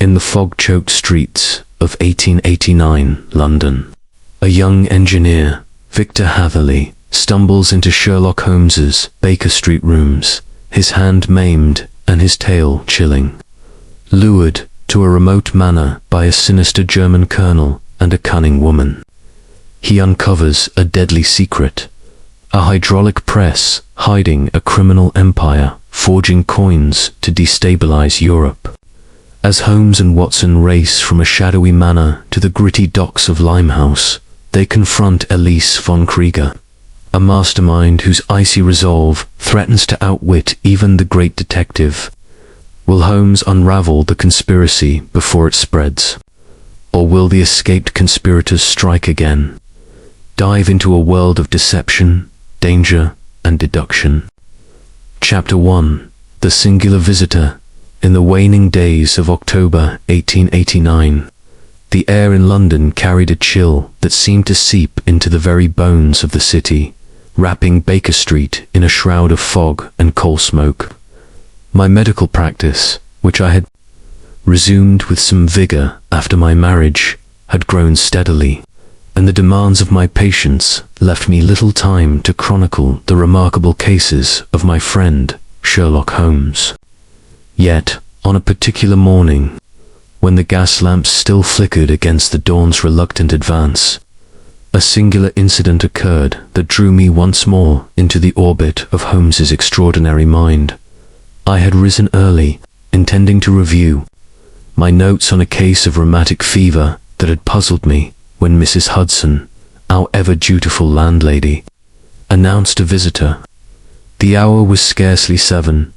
In the fog-choked streets of 1889 London, a young engineer, Victor Hatherley, stumbles into Sherlock Holmes's Baker Street rooms, his hand maimed and his tale chilling. Lured to a remote manor by a sinister German colonel and a cunning woman, he uncovers a deadly secret, a hydraulic press hiding a criminal empire forging coins to destabilize Europe. As Holmes and Watson race from a shadowy manor to the gritty docks of Limehouse, they confront Elise von Krieger, a mastermind whose icy resolve threatens to outwit even the great detective. Will Holmes unravel the conspiracy before it spreads? Or will the escaped conspirators strike again? Dive into a world of deception, danger, and deduction. Chapter 1. The Singular Visitor. In the waning days of October 1889, the air in London carried a chill that seemed to seep into the very bones of the city, wrapping Baker Street in a shroud of fog and coal smoke. My medical practice, which I had resumed with some vigor after my marriage, had grown steadily, and the demands of my patients left me little time to chronicle the remarkable cases of my friend Sherlock Holmes. Yet, on a particular morning, when the gas lamps still flickered against the dawn's reluctant advance, a singular incident occurred that drew me once more into the orbit of Holmes's extraordinary mind. I had risen early, intending to review my notes on a case of rheumatic fever that had puzzled me, when Mrs. Hudson, our ever-dutiful landlady, announced a visitor. The hour was scarcely 7,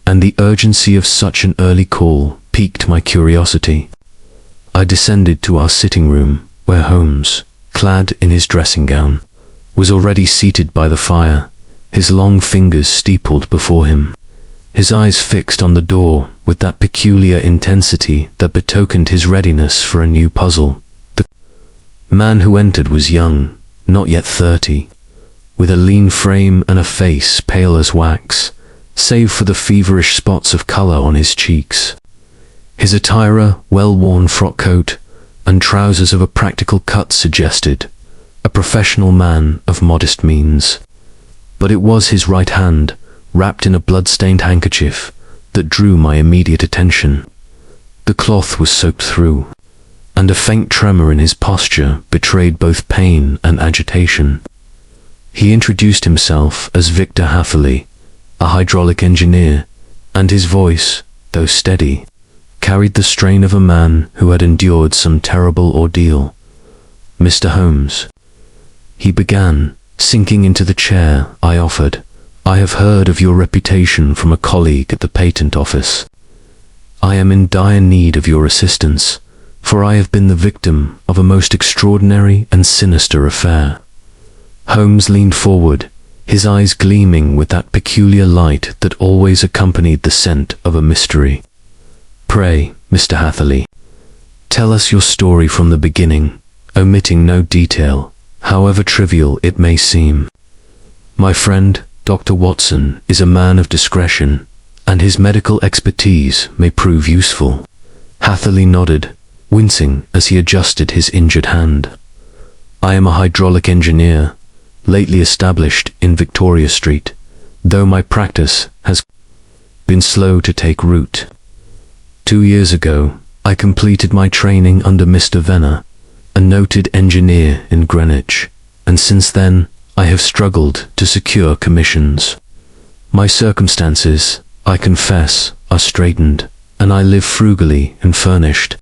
and the urgency of such an early call piqued my curiosity. I descended to our sitting room, where Holmes, clad in his dressing gown, was already seated by the fire, his long fingers steepled before him, his eyes fixed on the door with that peculiar intensity that betokened his readiness for a new puzzle. The man who entered was young, not yet 30, with a lean frame and a face pale as wax, save for the feverish spots of color on his cheeks. His attire, a well-worn frock coat and trousers of a practical cut, suggested a professional man of modest means. But it was his right hand, wrapped in a blood-stained handkerchief, that drew my immediate attention. The cloth was soaked through, and a faint tremor in his posture betrayed both pain and agitation. He introduced himself as Victor Hatherley, a hydraulic engineer, and his voice, though steady, carried the strain of a man who had endured some terrible ordeal. "Mr. Holmes," he began, sinking into the chair I offered, "I have heard of your reputation from a colleague at the Patent Office. I am in dire need of your assistance, for I have been the victim of a most extraordinary and sinister affair." Holmes leaned forward, his eyes gleaming with that peculiar light that always accompanied the scent of a mystery. "Pray, Mr. Hatherley, tell us your story from the beginning, omitting no detail, however trivial it may seem. My friend, Dr. Watson, is a man of discretion, and his medical expertise may prove useful." Hatherley nodded, wincing as he adjusted his injured hand. "I am a hydraulic engineer, lately established in Victoria Street, though my practice has been slow to take root. 2 years ago, I completed my training under Mr. Venner, a noted engineer in Greenwich, and since then, I have struggled to secure commissions. My circumstances, I confess, are straitened, and I live frugally in furnished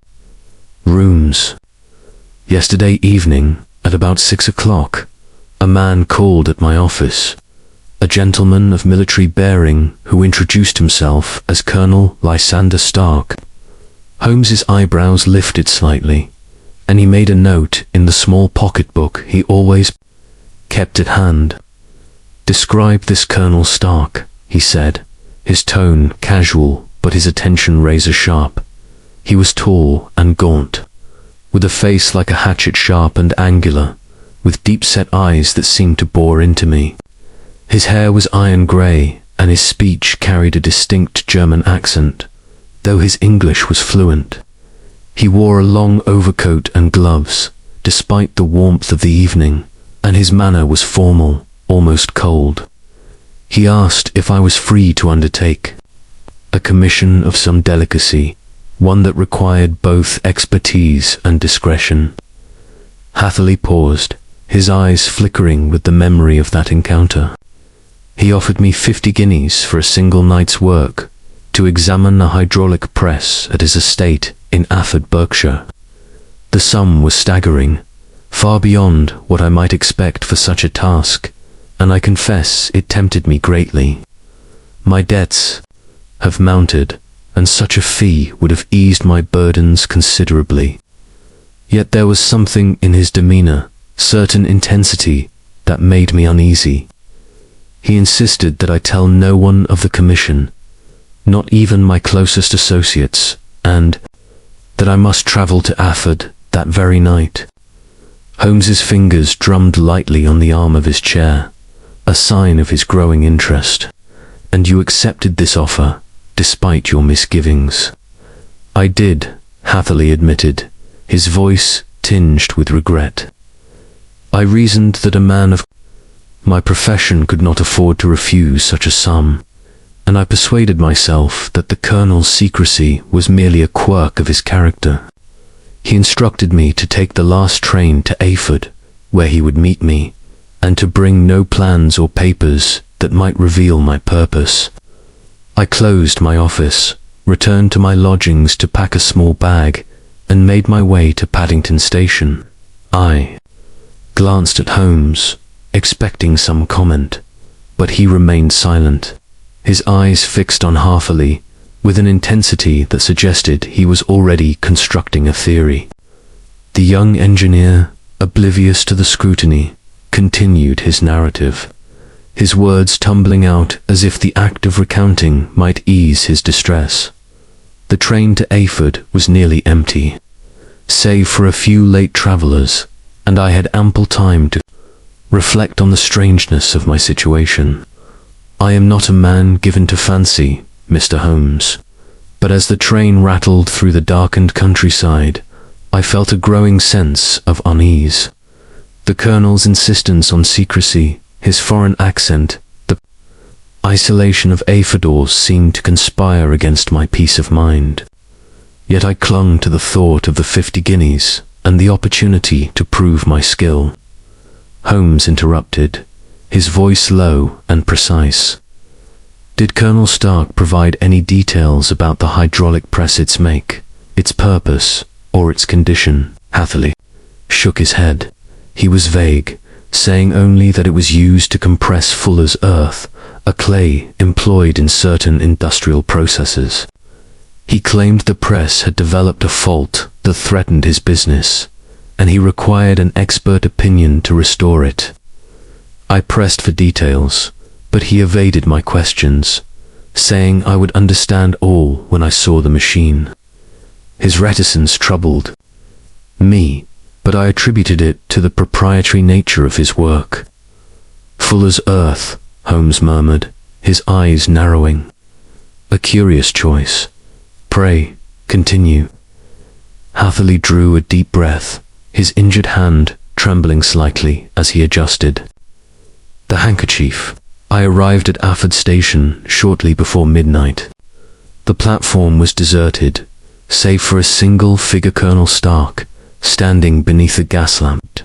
rooms. Yesterday evening, at about 6 o'clock, a man called at my office, a gentleman of military bearing who introduced himself as Colonel Lysander Stark. Holmes's eyebrows lifted slightly, and he made a note in the small pocketbook he always kept at hand. "Describe this Colonel Stark," he said, his tone casual but his attention razor-sharp. He was tall and gaunt, with a face like a hatchet sharp and angular, with deep-set eyes that seemed to bore into me. His hair was iron-grey, and his speech carried a distinct German accent, though his English was fluent. He wore a long overcoat and gloves, despite the warmth of the evening, and his manner was formal, almost cold. He asked if I was free to undertake a commission of some delicacy, one that required both expertise and discretion. Hatherley paused, his eyes flickering with the memory of that encounter. He offered me 50 guineas for a single night's work to examine a hydraulic press at his estate in Afford, Berkshire. The sum was staggering, far beyond what I might expect for such a task, and I confess it tempted me greatly. My debts have mounted, and such a fee would have eased my burdens considerably. Yet there was something in his demeanor, certain intensity, that made me uneasy. He insisted that I tell no one of the commission, not even my closest associates, and that I must travel to Afford that very night. Holmes's fingers drummed lightly on the arm of his chair, a sign of his growing interest. And you accepted this offer, despite your misgivings? I did, Hatherley admitted, his voice tinged with regret. I reasoned that a man of my profession could not afford to refuse such a sum, and I persuaded myself that the Colonel's secrecy was merely a quirk of his character. He instructed me to take the last train to Afford, where he would meet me, and to bring no plans or papers that might reveal my purpose. I closed my office, returned to my lodgings to pack a small bag, and made my way to Paddington Station. I glanced at Holmes, expecting some comment, but he remained silent, his eyes fixed on Hatherley with an intensity that suggested he was already constructing a theory. The young engineer, oblivious to the scrutiny, continued his narrative, his words tumbling out as if the act of recounting might ease his distress. The train to Afford was nearly empty, save for a few late travellers, and I had ample time to reflect on the strangeness of my situation. I am not a man given to fancy, Mr. Holmes, but as the train rattled through the darkened countryside, I felt a growing sense of unease. The Colonel's insistence on secrecy, his foreign accent, the isolation of Afford seemed to conspire against my peace of mind. Yet I clung to the thought of the 50 guineas and the opportunity to prove my skill. Holmes interrupted, his voice low and precise. Did Colonel Stark provide any details about the hydraulic press, its make, its purpose, or its condition? Hatherley shook his head. He was vague, saying only that it was used to compress fuller's earth, a clay employed in certain industrial processes. He claimed the press had developed a fault that threatened his business, and he required an expert opinion to restore it. I pressed for details, but he evaded my questions, saying I would understand all when I saw the machine. His reticence troubled me, but I attributed it to the proprietary nature of his work. Fuller's earth, Holmes murmured, his eyes narrowing. A curious choice. Pray, continue. Hatherley drew a deep breath, his injured hand trembling slightly as he adjusted the handkerchief. I arrived at Afford Station shortly before midnight. The platform was deserted, save for a single figure, Colonel Stark, standing beneath a gas lamp.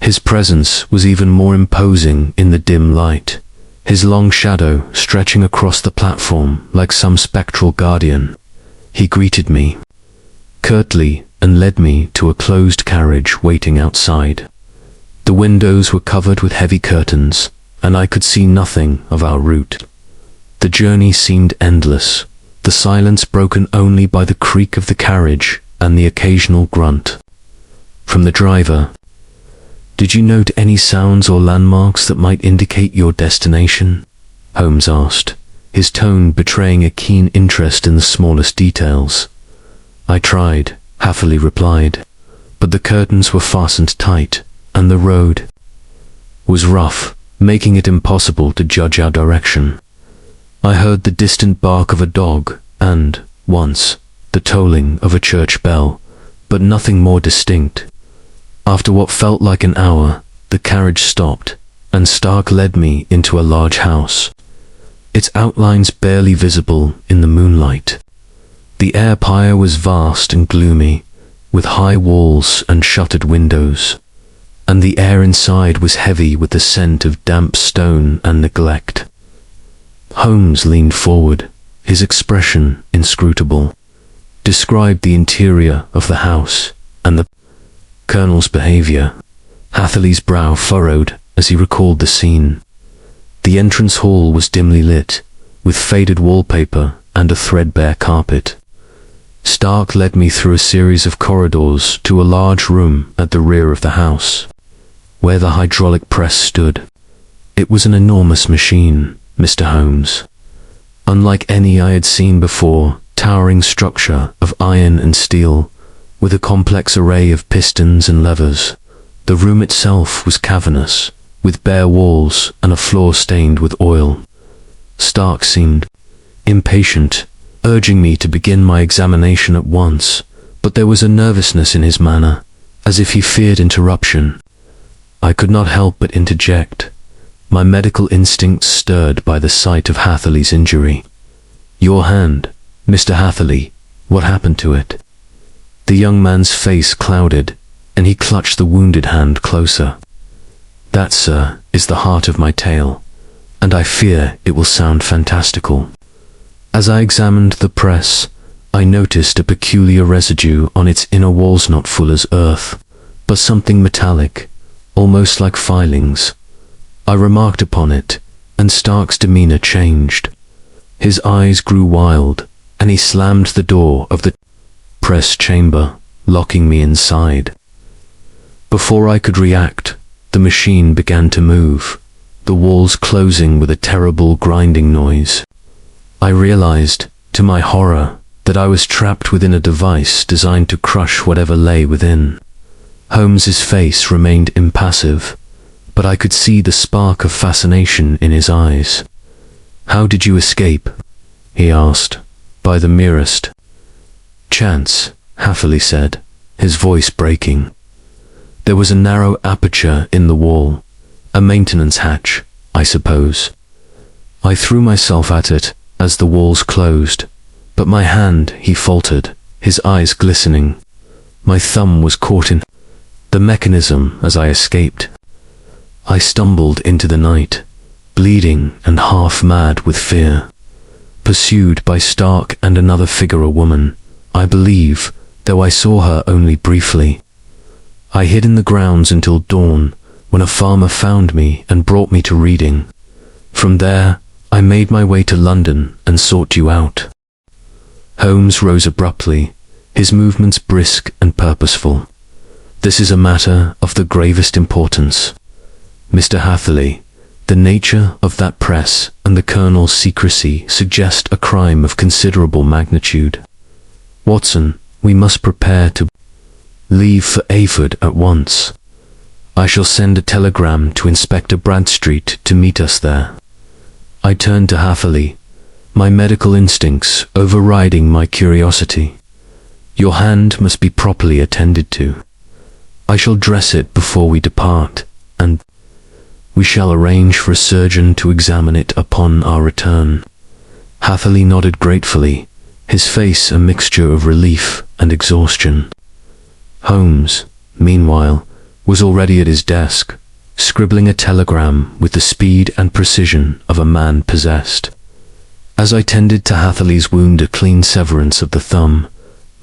His presence was even more imposing in the dim light, his long shadow stretching across the platform like some spectral guardian. He greeted me curtly and led me to a closed carriage waiting outside. The windows were covered with heavy curtains, and I could see nothing of our route. The journey seemed endless, the silence broken only by the creak of the carriage and the occasional grunt from the driver. Did you note any sounds or landmarks that might indicate your destination? Holmes asked, his tone betraying a keen interest in the smallest details. I tried, Hatherley replied, but the curtains were fastened tight, and the road was rough, making it impossible to judge our direction. I heard the distant bark of a dog, and, once, the tolling of a church bell, but nothing more distinct. After what felt like an hour, the carriage stopped, and Stark led me into a large house, its outlines barely visible in the moonlight. The air pyre was vast and gloomy, with high walls and shuttered windows, and the air inside was heavy with the scent of damp stone and neglect. Holmes leaned forward, his expression inscrutable, described the interior of the house and the Colonel's behavior. Hatherley's brow furrowed as he recalled the scene. The entrance hall was dimly lit, with faded wallpaper and a threadbare carpet. Stark led me through a series of corridors to a large room at the rear of the house, where the hydraulic press stood. It was an enormous machine, Mr. Holmes. Unlike any I had seen before, towering structure of iron and steel, with a complex array of pistons and levers. The room itself was cavernous, with bare walls and a floor stained with oil. Stark seemed impatient, urging me to begin my examination at once, but there was a nervousness in his manner, as if he feared interruption. I could not help but interject, my medical instincts stirred by the sight of Hatherley's injury. "Your hand, Mr. Hatherley, what happened to it?" The young man's face clouded, and he clutched the wounded hand closer. "That, sir, is the heart of my tale, and I fear it will sound fantastical." As I examined the press, I noticed a peculiar residue on its inner walls, not full as earth, but something metallic, almost like filings. I remarked upon it, and Stark's demeanor changed. His eyes grew wild, and he slammed the door of the press chamber, locking me inside. Before I could react, the machine began to move, the walls closing with a terrible grinding noise. I realized, to my horror, that I was trapped within a device designed to crush whatever lay within. Holmes's face remained impassive, but I could see the spark of fascination in his eyes. "How did you escape?" he asked. "By the merest chance," Hatherley said, his voice breaking. "There was a narrow aperture in the wall, a maintenance hatch, I suppose. I threw myself at it as the walls closed, but my hand," he faltered, his eyes glistening. "My thumb was caught in the mechanism as I escaped. I stumbled into the night, bleeding and half mad with fear, pursued by Stark and another figure, a woman, I believe, though I saw her only briefly. I hid in the grounds until dawn, when a farmer found me and brought me to Reading. From there, I made my way to London and sought you out." Holmes rose abruptly, his movements brisk and purposeful. "This is a matter of the gravest importance. Mr. Hatherley, the nature of that press and the Colonel's secrecy suggest a crime of considerable magnitude. Watson, we must prepare to leave for Ayford at once. I shall send a telegram to Inspector Bradstreet to meet us there." I turned to Hatherley, my medical instincts overriding my curiosity. "Your hand must be properly attended to. I shall dress it before we depart, and we shall arrange for a surgeon to examine it upon our return." Hatherley nodded gratefully, his face a mixture of relief and exhaustion. Holmes, meanwhile, was already at his desk, scribbling a telegram with the speed and precision of a man possessed. As I tended to Hatherley's wound, a clean severance of the thumb,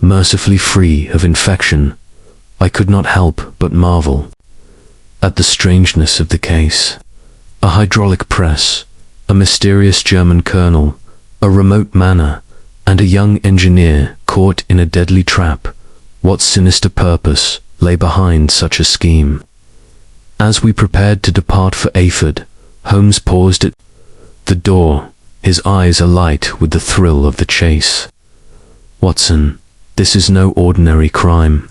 mercifully free of infection, I could not help but marvel at the strangeness of the case. A hydraulic press, a mysterious German colonel, a remote manor, and a young engineer caught in a deadly trap. What sinister purpose lay behind such a scheme? As we prepared to depart for Ayford, Holmes paused at the door, his eyes alight with the thrill of the chase. "Watson, this is no ordinary crime.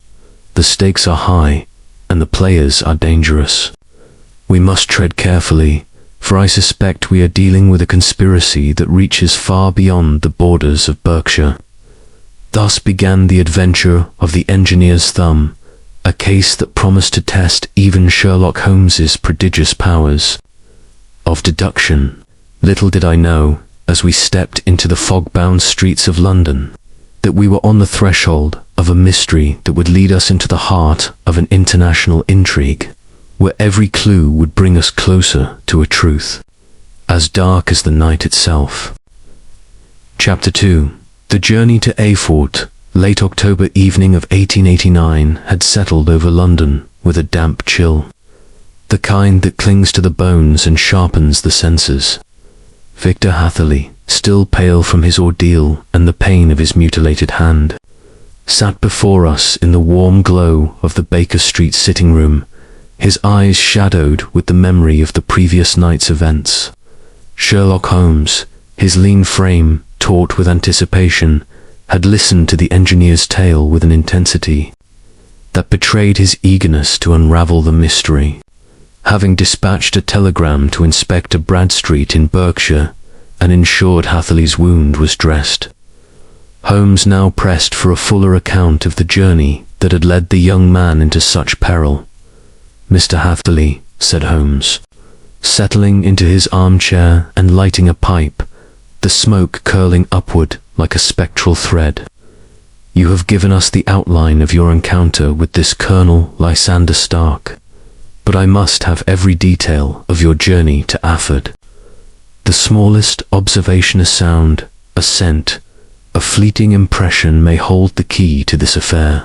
The stakes are high, and the players are dangerous. We must tread carefully, for I suspect we are dealing with a conspiracy that reaches far beyond the borders of Berkshire." Thus began the adventure of the engineer's thumb, a case that promised to test even Sherlock Holmes's prodigious powers of deduction. Little did I know, as we stepped into the fog-bound streets of London, that we were on the threshold of a mystery that would lead us into the heart of an international intrigue, where every clue would bring us closer to a truth as dark as the night itself. Chapter 2. The journey to Eyford, late October evening of 1889, had settled over London with a damp chill, the kind that clings to the bones and sharpens the senses. Victor Hatherley, still pale from his ordeal and the pain of his mutilated hand, sat before us in the warm glow of the Baker Street sitting room, his eyes shadowed with the memory of the previous night's events. Sherlock Holmes, his lean frame taut with anticipation, had listened to the engineer's tale with an intensity that betrayed his eagerness to unravel the mystery. Having dispatched a telegram to Inspector Bradstreet in Berkshire and ensured Hatherley's wound was dressed, Holmes now pressed for a fuller account of the journey that had led the young man into such peril. "Mr. Hatherley," said Holmes, settling into his armchair and lighting a pipe, the smoke curling upward like a spectral thread, "you have given us the outline of your encounter with this Colonel Lysander Stark, but I must have every detail of your journey to Eyford. The smallest observation, a sound, a scent, a fleeting impression may hold the key to this affair.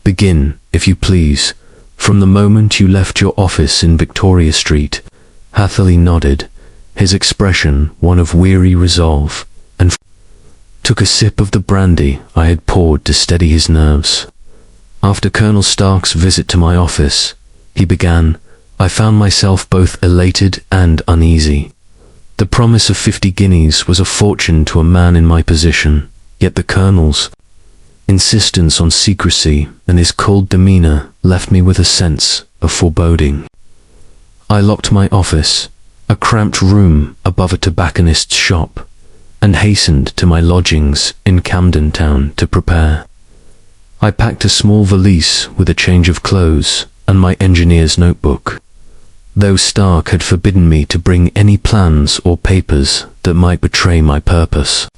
Begin, if you please, from the moment you left your office in Victoria Street." Hatherley nodded, his expression one of weary resolve, and took a sip of the brandy I had poured to steady his nerves. "After Colonel Stark's visit to my office," he began, "I found myself both elated and uneasy. The promise of 50 guineas was a fortune to a man in my position, yet the Colonel's insistence on secrecy and his cold demeanour left me with a sense of foreboding. I locked my office, a cramped room above a tobacconist's shop, and hastened to my lodgings in Camden Town to prepare. I packed a small valise with a change of clothes and my engineer's notebook, though Stark had forbidden me to bring any plans or papers that might betray my purpose.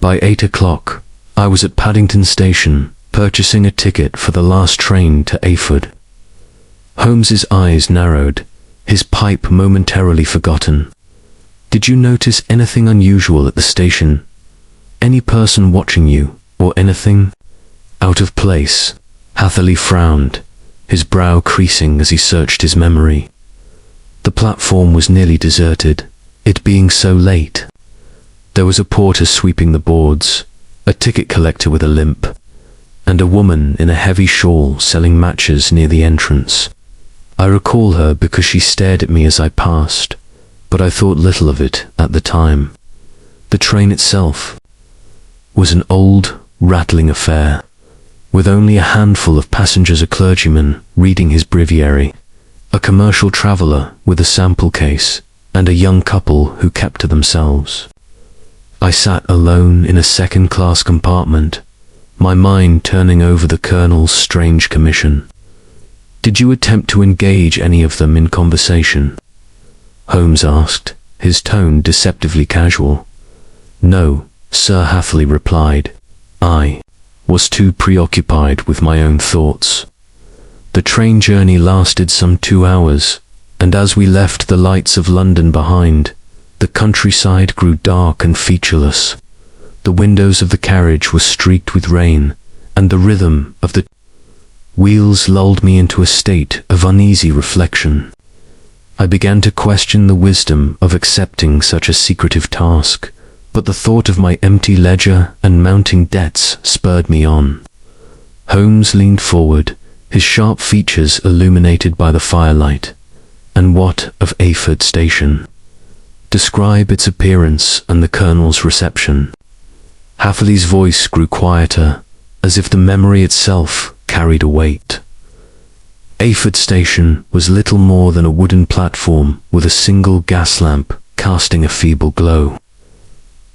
By 8 o'clock, I was at Paddington Station, purchasing a ticket for the last train to Eyford. Holmes's eyes narrowed, his pipe momentarily forgotten. "Did you notice anything unusual at the station? Any person watching you, or anything out of place?" Hatherley frowned, his brow creasing as he searched his memory. The platform was nearly deserted, it being so late. There was a porter sweeping the boards, a ticket collector with a limp, and a woman in a heavy shawl selling matches near the entrance. I recall her because she stared at me as I passed, but I thought little of it at the time. The train itself was an old, rattling affair, with only a handful of passengers, a clergyman reading his breviary, a commercial traveller with a sample case, and a young couple who kept to themselves. I sat alone in a second-class compartment, my mind turning over the Colonel's strange commission. "Did you attempt to engage any of them in conversation?" Holmes asked, his tone deceptively casual. "No, Sir," Hatherley replied. "I was too preoccupied with my own thoughts." The train journey lasted some 2 hours, and as we left the lights of London behind, the countryside grew dark and featureless. The windows of the carriage were streaked with rain, and the rhythm of the wheels lulled me into a state of uneasy reflection. I began to question the wisdom of accepting such a secretive task, but the thought of my empty ledger and mounting debts spurred me on. Holmes leaned forward, his sharp features illuminated by the firelight. "And what of Eyford Station? Describe its appearance and the Colonel's reception." Hatherley's voice grew quieter, as if the memory itself carried a weight. Eyford Station was little more than a wooden platform with a single gas lamp casting a feeble glow.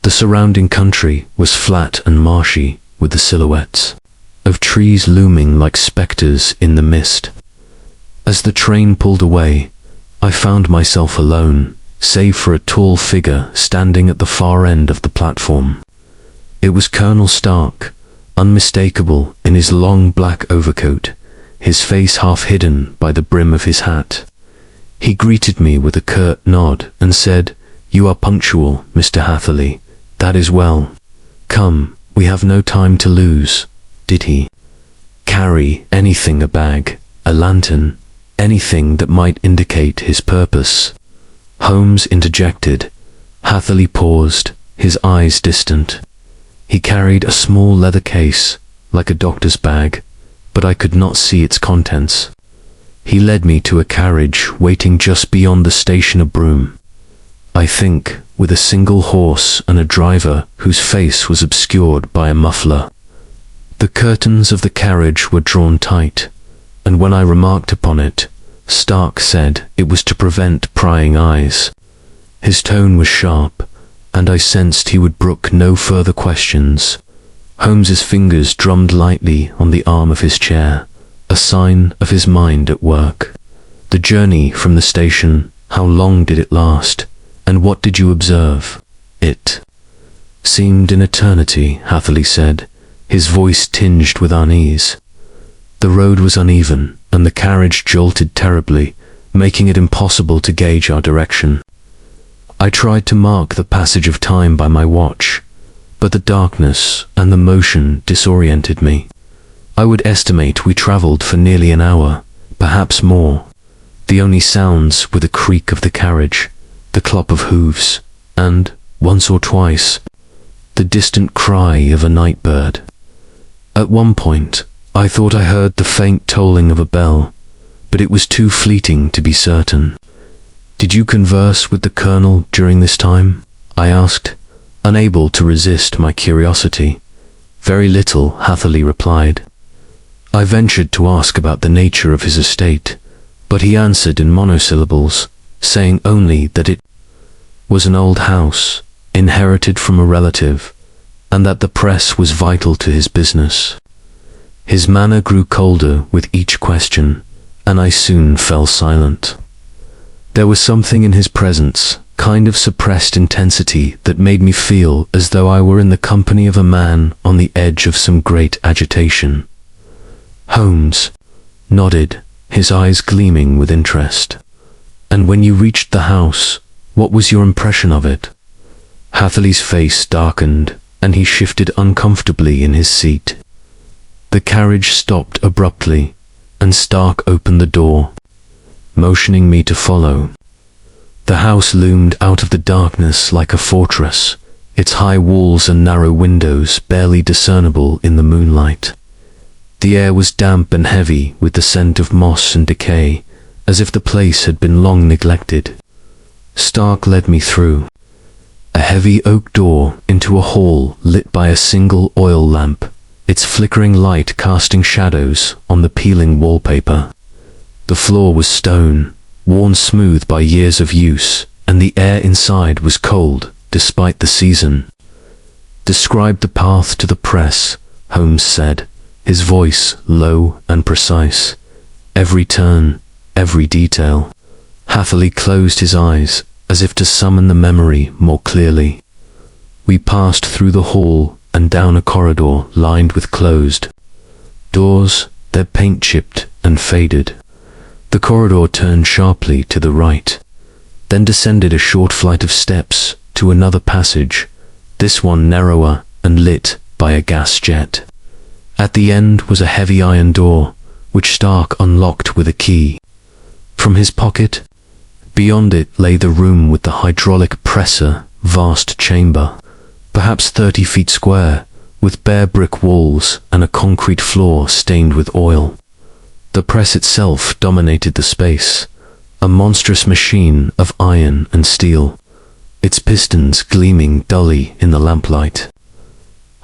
The surrounding country was flat and marshy, with the silhouettes of trees looming like spectres in the mist. As the train pulled away, I found myself alone, save for a tall figure standing at the far end of the platform. It was Colonel Stark, unmistakable in his long black overcoat, his face half hidden by the brim of his hat. He greeted me with a curt nod and said, "You are punctual, Mr. Hatherley. That is well. Come, we have no time to lose." Did he carry anything, a bag, a lantern, anything that might indicate his purpose? Holmes interjected. Hatherley paused, his eyes distant. He carried a small leather case, like a doctor's bag, but I could not see its contents. He led me to a carriage waiting just beyond the station, a brougham, I think, with a single horse and a driver whose face was obscured by a muffler. The curtains of the carriage were drawn tight, and when I remarked upon it, Stark said it was to prevent prying eyes. His tone was sharp, and I sensed he would brook no further questions. Holmes's fingers drummed lightly on the arm of his chair, a sign of his mind at work. The journey from the station, how long did it last, and what did you observe? It seemed an eternity, Hatherley said, his voice tinged with unease. The road was uneven, and the carriage jolted terribly, making it impossible to gauge our direction. I tried to mark the passage of time by my watch, but the darkness and the motion disoriented me. I would estimate we travelled for nearly an hour, perhaps more. The only sounds were the creak of the carriage, the clop of hooves, and, once or twice, the distant cry of a night bird. At one point, I thought I heard the faint tolling of a bell, but it was too fleeting to be certain. "Did you converse with the Colonel during this time?" I asked, unable to resist my curiosity. "Very little," Hatherley replied. I ventured to ask about the nature of his estate, but he answered in monosyllables, saying only that it was an old house, inherited from a relative, and that the press was vital to his business. His manner grew colder with each question, and I soon fell silent. There was something in his presence, kind of suppressed intensity, that made me feel as though I were in the company of a man on the edge of some great agitation. Holmes nodded, his eyes gleaming with interest. "And when you reached the house, what was your impression of it?" Hatherley's face darkened, and he shifted uncomfortably in his seat. The carriage stopped abruptly, and Stark opened the door, motioning me to follow. The house loomed out of the darkness like a fortress, its high walls and narrow windows barely discernible in the moonlight. The air was damp and heavy with the scent of moss and decay, as if the place had been long neglected. Stark led me through a heavy oak door into a hall lit by a single oil lamp, its flickering light casting shadows on the peeling wallpaper. The floor was stone, worn smooth by years of use, and the air inside was cold despite the season. "Describe the path to the press," Holmes said, his voice low and precise. "Every turn, every detail." Hatherley closed his eyes, as if to summon the memory more clearly. We passed through the hall and down a corridor lined with closed doors, their paint chipped and faded. The corridor turned sharply to the right, then descended a short flight of steps to another passage, this one narrower and lit by a gas jet. At the end was a heavy iron door, which Stark unlocked with a key from his pocket. Beyond it lay the room with the hydraulic presser, vast chamber, perhaps 30 feet square, with bare brick walls and a concrete floor stained with oil. The press itself dominated the space, a monstrous machine of iron and steel, its pistons gleaming dully in the lamplight.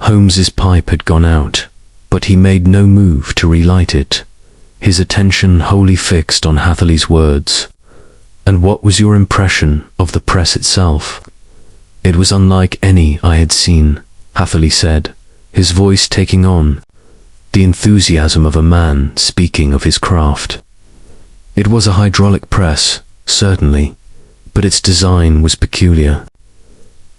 Holmes's pipe had gone out, but he made no move to relight it, his attention wholly fixed on Hatherley's words. "And what was your impression of the press itself?" "It was unlike any I had seen," Hatherley said, his voice taking on the enthusiasm of a man speaking of his craft. It was a hydraulic press, certainly, but its design was peculiar.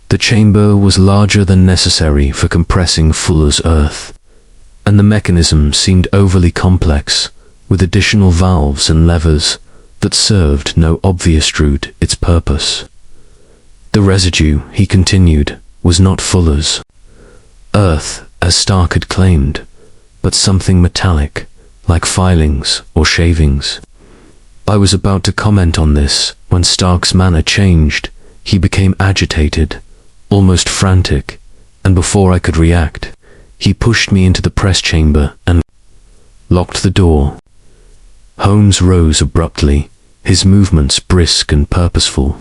The chamber was larger than necessary for compressing Fuller's earth, and the mechanism seemed overly complex, with additional valves and levers that served no obvious route its purpose. The residue, he continued, was not Fuller's earth, as Stark had claimed, but something metallic, like filings or shavings. I was about to comment on this when Stark's manner changed. He became agitated, almost frantic, and before I could react, he pushed me into the press chamber and locked the door. Holmes rose abruptly, his movements brisk and purposeful.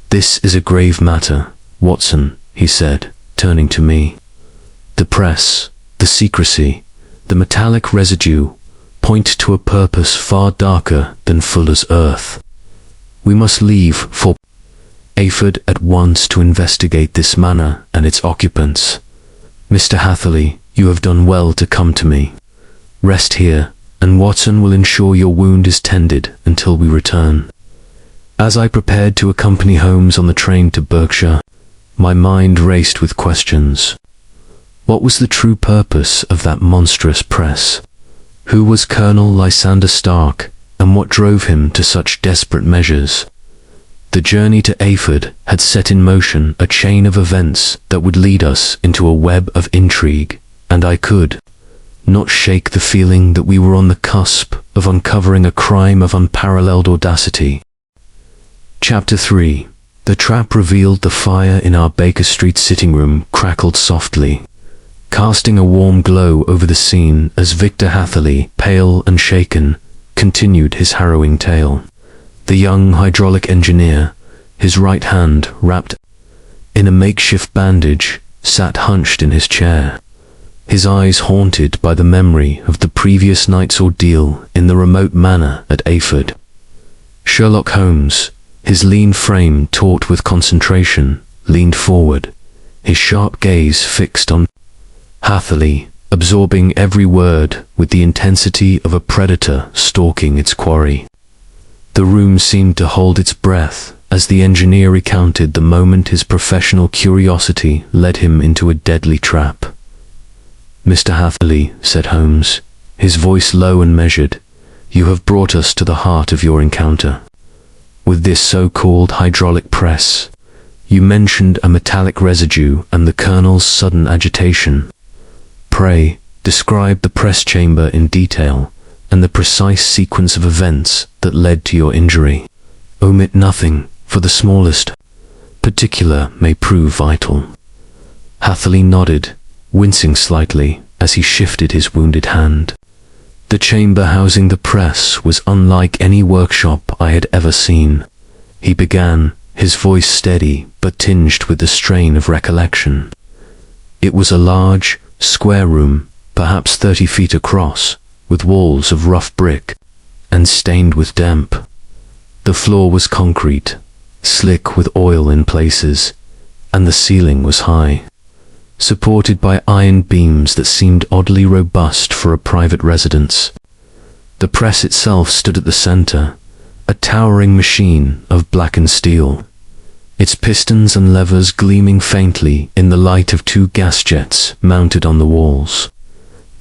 "This is a grave matter, Watson," he said, turning to me. "The press, the secrecy, the metallic residue point to a purpose far darker than Fuller's earth. We must leave for Ayford at once to investigate this manor and its occupants. Mr. Hatherley, you have done well to come to me. Rest here, and Watson will ensure your wound is tended until we return." As I prepared to accompany Holmes on the train to Berkshire, my mind raced with questions. What was the true purpose of that monstrous press? Who was Colonel Lysander Stark, and what drove him to such desperate measures? The journey to Ayford had set in motion a chain of events that would lead us into a web of intrigue, and I could not shake the feeling that we were on the cusp of uncovering a crime of unparalleled audacity. Chapter 3. The trap revealed. The fire in our Baker Street sitting room crackled softly, casting a warm glow over the scene as Victor Hatherley, pale and shaken, continued his harrowing tale. The young hydraulic engineer, his right hand wrapped in a makeshift bandage, sat hunched in his chair, his eyes haunted by the memory of the previous night's ordeal in the remote manor at Ayford. Sherlock Holmes, his lean frame taut with concentration, leaned forward, his sharp gaze fixed on Hatherley, absorbing every word with the intensity of a predator stalking its quarry. The room seemed to hold its breath as the engineer recounted the moment his professional curiosity led him into a deadly trap. "Mr. Hatherley," said Holmes, his voice low and measured, "you have brought us to the heart of your encounter. With this so-called hydraulic press, you mentioned a metallic residue and the Colonel's sudden agitation. Pray, describe the press chamber in detail and the precise sequence of events that led to your injury. Omit nothing, for the smallest particular may prove vital." Hatherley nodded, wincing slightly as he shifted his wounded hand. The chamber housing the press was unlike any workshop I had ever seen. He began, his voice steady but tinged with the strain of recollection. It was a large, square room, perhaps 30 feet across, with walls of rough brick and stained with damp. The floor was concrete, slick with oil in places, and the ceiling was high, supported by iron beams that seemed oddly robust for a private residence. The press itself stood at the center, a towering machine of blackened steel, its pistons and levers gleaming faintly in the light of 2 gas jets mounted on the walls.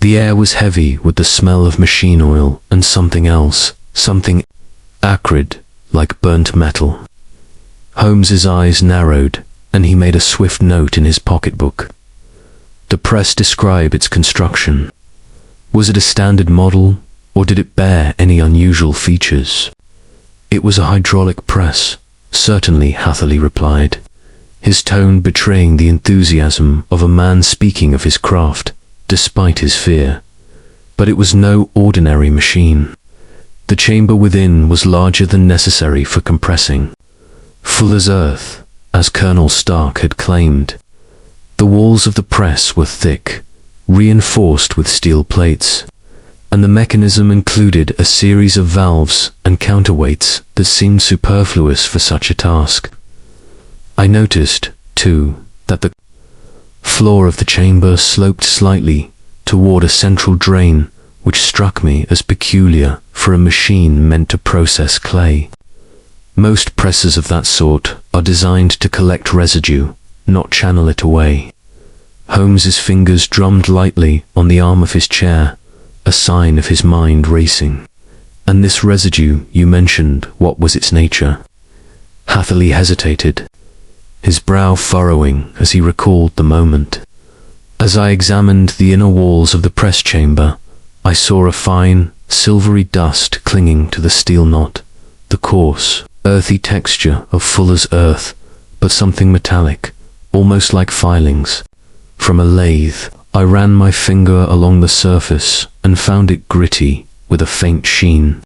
The air was heavy with the smell of machine oil and something else, something acrid, like burnt metal. Holmes's eyes narrowed, and he made a swift note in his pocketbook. The press described its construction. Was it a standard model, or did it bear any unusual features? It was a hydraulic press, certainly, Hatherley replied, his tone betraying the enthusiasm of a man speaking of his craft, despite his fear. But it was no ordinary machine. The chamber within was larger than necessary for compressing Fuller's earth, as Colonel Stark had claimed. The walls of the press were thick, reinforced with steel plates, and the mechanism included a series of valves and counterweights that seemed superfluous for such a task. I noticed, too, that the floor of the chamber sloped slightly toward a central drain, which struck me as peculiar for a machine meant to process clay. Most presses of that sort are designed to collect residue, not channel it away. Holmes's fingers drummed lightly on the arm of his chair, a sign of his mind racing. And this residue you mentioned, what was its nature? Hatherley hesitated, his brow furrowing as he recalled the moment. As I examined the inner walls of the press chamber, I saw a fine, silvery dust clinging to the steel knot, the coarse, earthy texture of fuller's earth, but something metallic, almost like filings. From a lathe, I ran my finger along the surface and found it gritty with a faint sheen.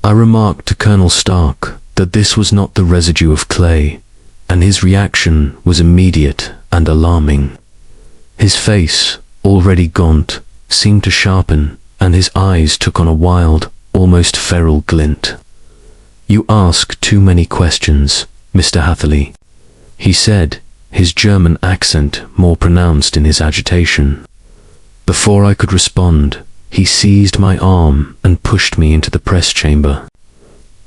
I remarked to Colonel Stark that this was not the residue of clay, and his reaction was immediate and alarming. His face, already gaunt, seemed to sharpen, and his eyes took on a wild, almost feral glint. "You ask too many questions, Mr. Hatherley," he said, his German accent more pronounced in his agitation. Before I could respond, he seized my arm and pushed me into the press chamber.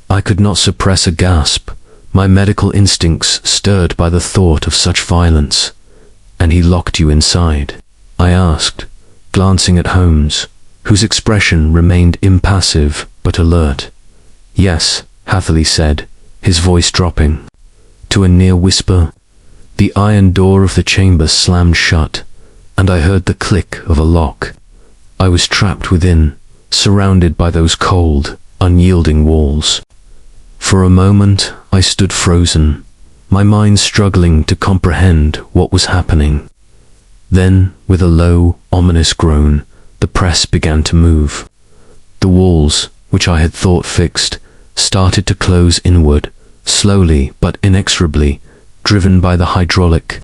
I could not suppress a gasp, my medical instincts stirred by the thought of such violence. "And he locked you inside?" I asked, glancing at Holmes, whose expression remained impassive but alert. "Yes," Hatherley said, his voice dropping to a near whisper. The iron door of the chamber slammed shut, and I heard the click of a lock. I was trapped within, surrounded by those cold, unyielding walls. For a moment, I stood frozen, my mind struggling to comprehend what was happening. Then, with a low, ominous groan, the press began to move. The walls, which I had thought fixed, started to close inward, slowly but inexorably, driven by the hydraulic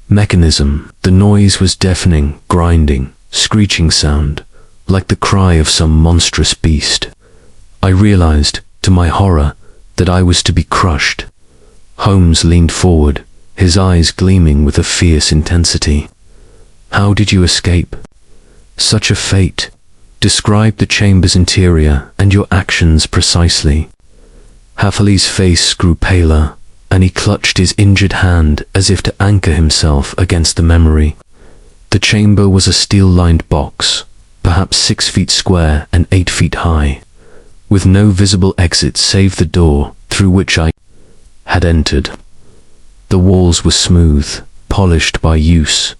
mechanism. The noise was deafening, grinding, screeching sound, like the cry of some monstrous beast. I realized, to my horror, that I was to be crushed. Holmes leaned forward, his eyes gleaming with a fierce intensity. "How did you escape?" "Such a fate. Describe the chamber's interior and your actions precisely." Hatherley's face grew paler, and he clutched his injured hand as if to anchor himself against the memory. The chamber was a steel-lined box, perhaps 6 feet square and 8 feet high, with no visible exit save the door through which I had entered. The walls were smooth, polished by use,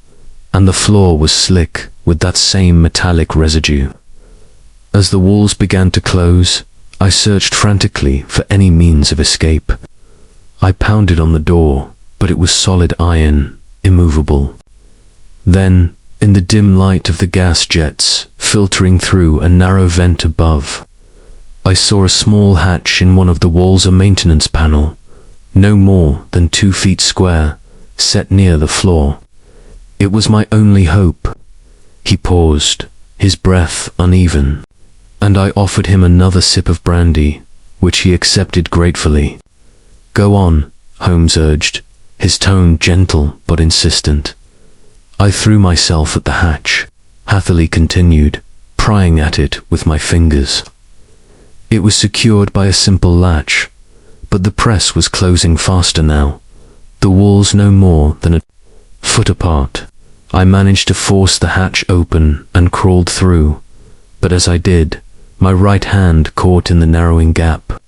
and the floor was slick with that same metallic residue. As the walls began to close, I searched frantically for any means of escape. I pounded on the door, but it was solid iron, immovable. Then, in the dim light of the gas jets filtering through a narrow vent above, I saw a small hatch in one of the walls, a maintenance panel, no more than 2 feet square, set near the floor. It was my only hope. He paused, his breath uneven, and I offered him another sip of brandy, which he accepted gratefully. "Go on," Holmes urged, his tone gentle but insistent. I threw myself at the hatch. Hatherley continued, prying at it with my fingers. It was secured by a simple latch, but the press was closing faster now, the walls no more than a foot apart. I managed to force the hatch open and crawled through, but as I did, my right hand caught in the narrowing gap.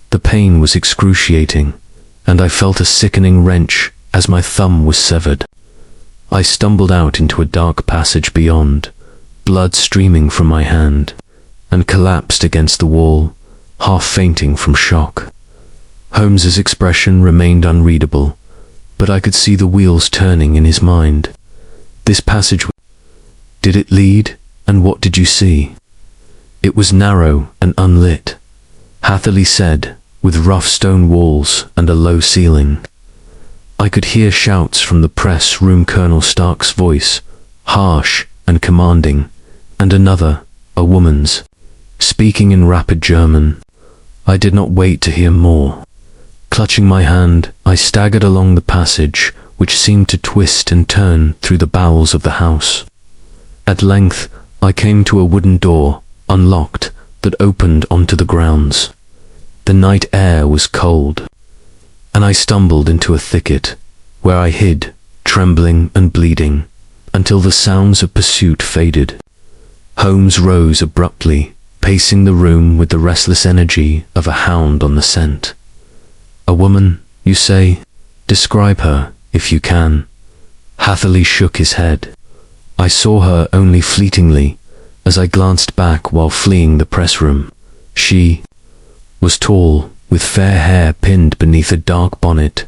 The pain was excruciating, and I felt a sickening wrench as my thumb was severed. I stumbled out into a dark passage beyond, blood streaming from my hand, and collapsed against the wall, half fainting from shock. Holmes's expression remained unreadable, but I could see the wheels turning in his mind. This passage, did it lead, and what did you see? It was narrow and unlit, Hatherley said, with rough stone walls and a low ceiling. I could hear shouts from the press room, Colonel Stark's voice, harsh and commanding, and another, a woman's, speaking in rapid German. I did not wait to hear more. Clutching my hand, I staggered along the passage which seemed to twist and turn through the bowels of the house. At length, I came to a wooden door, unlocked, that opened onto the grounds. The night air was cold, and I stumbled into a thicket, where I hid, trembling and bleeding, until the sounds of pursuit faded. Holmes rose abruptly, pacing the room with the restless energy of a hound on the scent. "A woman, you say? Describe her, if you can." Hatherley shook his head. "I saw her only fleetingly, as I glanced back while fleeing the press room. She was tall, with fair hair pinned beneath a dark bonnet,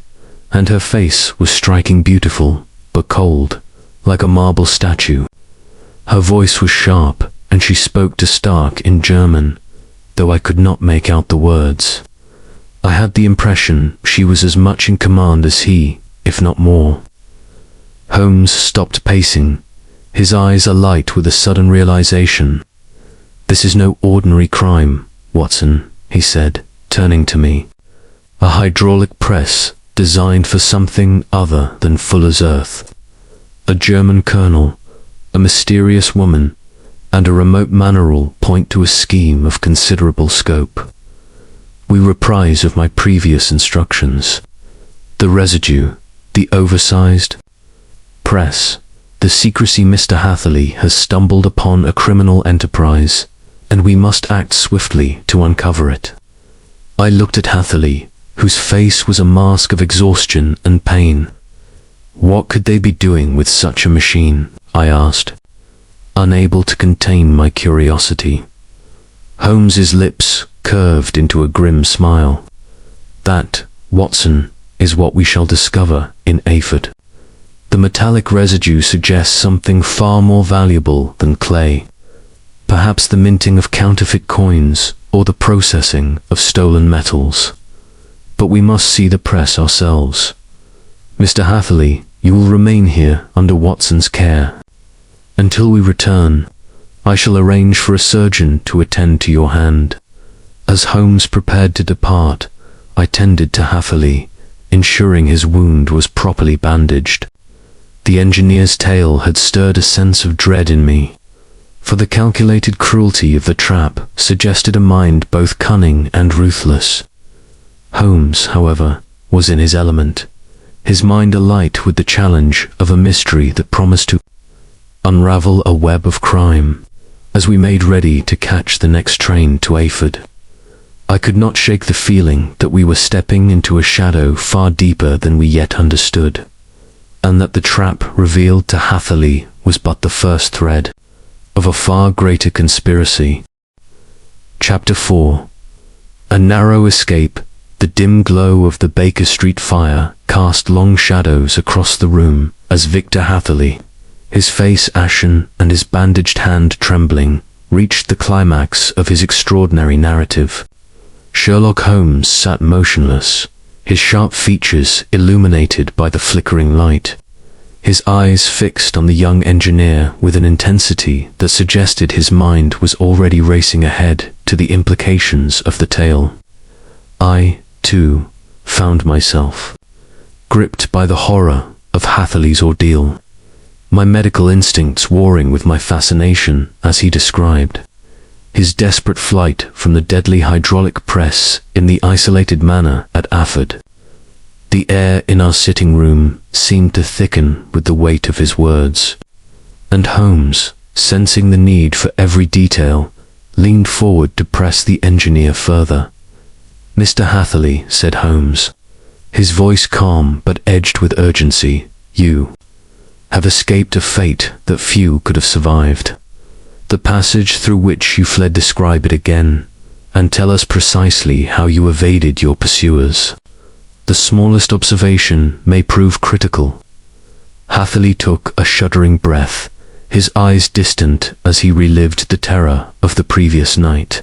and her face was striking beautiful, but cold, like a marble statue. Her voice was sharp, and she spoke to Stark in German, though I could not make out the words. I had the impression she was as much in command as he, if not more." Holmes stopped pacing, his eyes alight with a sudden realization. "This is no ordinary crime, Watson," he said, turning to me. "A hydraulic press designed for something other than Fuller's Earth. A German colonel, a mysterious woman, and a remote manual point to a scheme of considerable scope. We reprise of my previous instructions. The residue, the oversized press, the secrecy. Mr. Hatherley has stumbled upon a criminal enterprise, and we must act swiftly to uncover it." I looked at Hatherley, whose face was a mask of exhaustion and pain. "What could they be doing with such a machine?" I asked, unable to contain my curiosity. Holmes's lips curved into a grim smile. "That, Watson, is what we shall discover in Ayford. The metallic residue suggests something far more valuable than clay. Perhaps the minting of counterfeit coins or the processing of stolen metals. But we must see the press ourselves. Mr. Hatherley, you will remain here under Watson's care. Until we return, I shall arrange for a surgeon to attend to your hand." As Holmes prepared to depart, I tended to Hatherley, ensuring his wound was properly bandaged. The engineer's tale had stirred a sense of dread in me, for the calculated cruelty of the trap suggested a mind both cunning and ruthless. Holmes, however, was in his element, his mind alight with the challenge of a mystery that promised to unravel a web of crime. As we made ready to catch the next train to Ayford, I could not shake the feeling that we were stepping into a shadow far deeper than we yet understood, and that the trap revealed to Hatherley was but the first thread of a far greater conspiracy. Chapter 4. A narrow escape. The dim glow of the Baker Street fire cast long shadows across the room as Victor Hatherley, his face ashen and his bandaged hand trembling, reached the climax of his extraordinary narrative. Sherlock Holmes sat motionless, his sharp features illuminated by the flickering light, his eyes fixed on the young engineer with an intensity that suggested his mind was already racing ahead to the implications of the tale. I, too, found myself gripped by the horror of Hatherley's ordeal, my medical instincts warring with my fascination as he described his desperate flight from the deadly hydraulic press in the isolated manor at Ayford. The air in our sitting room seemed to thicken with the weight of his words, and Holmes, sensing the need for every detail, leaned forward to press the engineer further. "Mr. Hatherley," said Holmes, his voice calm but edged with urgency, "you have escaped a fate that few could have survived. The passage through which you fled, describe it again, and tell us precisely how you evaded your pursuers. The smallest observation may prove critical." Hatherley took a shuddering breath, his eyes distant as he relived the terror of the previous night.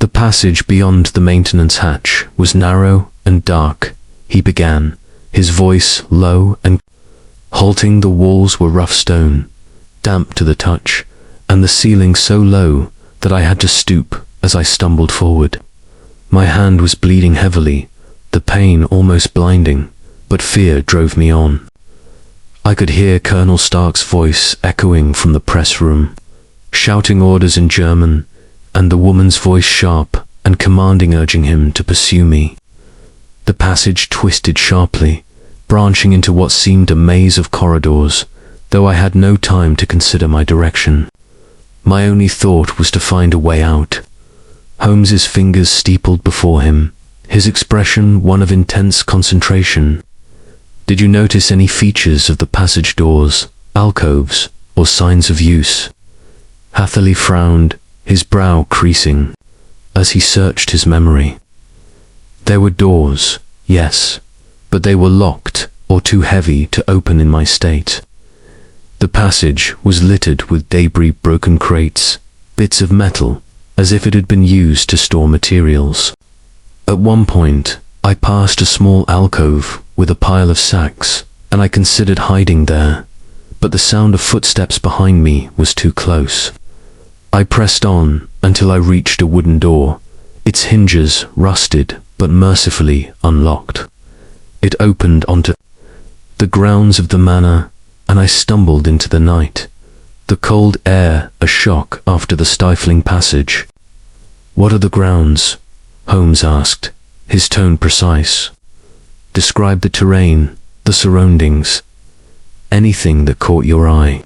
"The passage beyond the maintenance hatch was narrow and dark," he began, his voice low and halting. "The walls were rough stone, damp to the touch, and the ceiling so low that I had to stoop as I stumbled forward. My hand was bleeding heavily, the pain almost blinding, but fear drove me on. I could hear Colonel Stark's voice echoing from the press room, shouting orders in German, and the woman's voice sharp and commanding, urging him to pursue me. The passage twisted sharply, branching into what seemed a maze of corridors, though I had no time to consider my direction. My only thought was to find a way out. Holmes's fingers steepled before him, his expression one of intense concentration. Did you notice any features of the passage doors, alcoves, or signs of use? Hatherley frowned, his brow creasing, as he searched his memory. There were doors, yes, but they were locked or too heavy to open in my state. The passage was littered with debris, broken crates, bits of metal, as if it had been used to store materials. At one point, I passed a small alcove with a pile of sacks, and I considered hiding there, but the sound of footsteps behind me was too close. I pressed on until I reached a wooden door, its hinges rusted but mercifully unlocked. It opened onto the grounds of the manor, and I stumbled into the night, the cold air a shock after the stifling passage. "What are the grounds?" Holmes asked, his tone precise. "Describe the terrain, the surroundings, anything that caught your eye."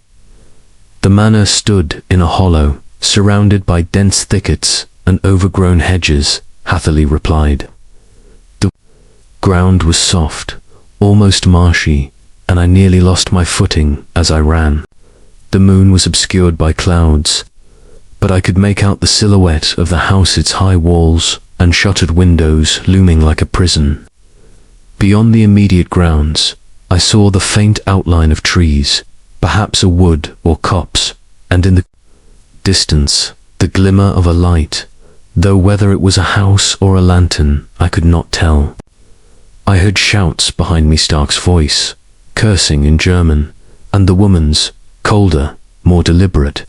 The manor stood in a hollow, surrounded by dense thickets and overgrown hedges, Hatherley replied. The ground was soft, almost marshy, and I nearly lost my footing as I ran. The moon was obscured by clouds, but I could make out the silhouette of the house, its high walls and shuttered windows looming like a prison. Beyond the immediate grounds, I saw the faint outline of trees, perhaps a wood or copse, and in the distance, the glimmer of a light, though whether it was a house or a lantern, I could not tell. I heard shouts behind me, Stark's voice, cursing in German, and the woman's, colder, more deliberate.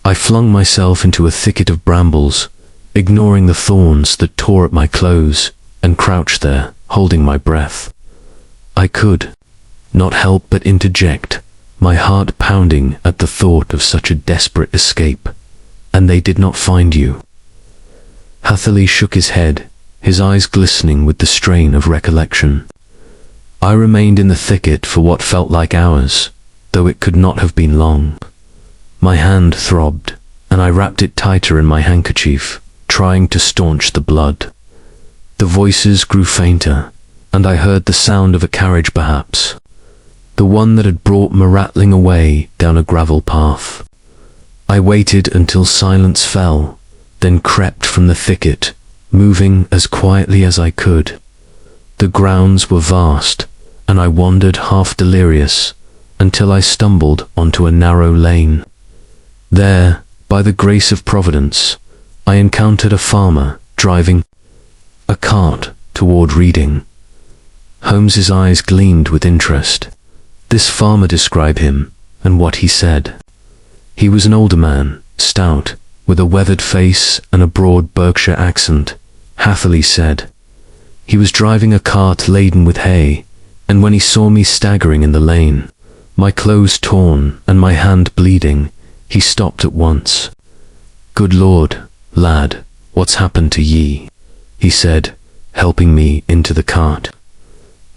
I flung myself into a thicket of brambles, ignoring the thorns that tore at my clothes, and crouched there, holding my breath. I could not help but interject, my heart pounding at the thought of such a desperate escape. "And they did not find you?" Hatherley shook his head, his eyes glistening with the strain of recollection. I remained in the thicket for what felt like hours, though it could not have been long. My hand throbbed, and I wrapped it tighter in my handkerchief, trying to staunch the blood. The voices grew fainter, and I heard the sound of a carriage, perhaps, the one that had brought me rattling away down a gravel path. I waited until silence fell, then crept from the thicket, moving as quietly as I could. The grounds were vast, and I wandered half delirious until I stumbled onto a narrow lane. There, by the grace of Providence, I encountered a farmer driving a cart toward Reading. Holmes's eyes gleamed with interest. This farmer described him and what he said. He was an older man, stout, with a weathered face and a broad Berkshire accent, Hatherley said. He was driving a cart laden with hay, and when he saw me staggering in the lane, my clothes torn and my hand bleeding, he stopped at once. "Good Lord, lad, what's happened to ye?" he said, helping me into the cart.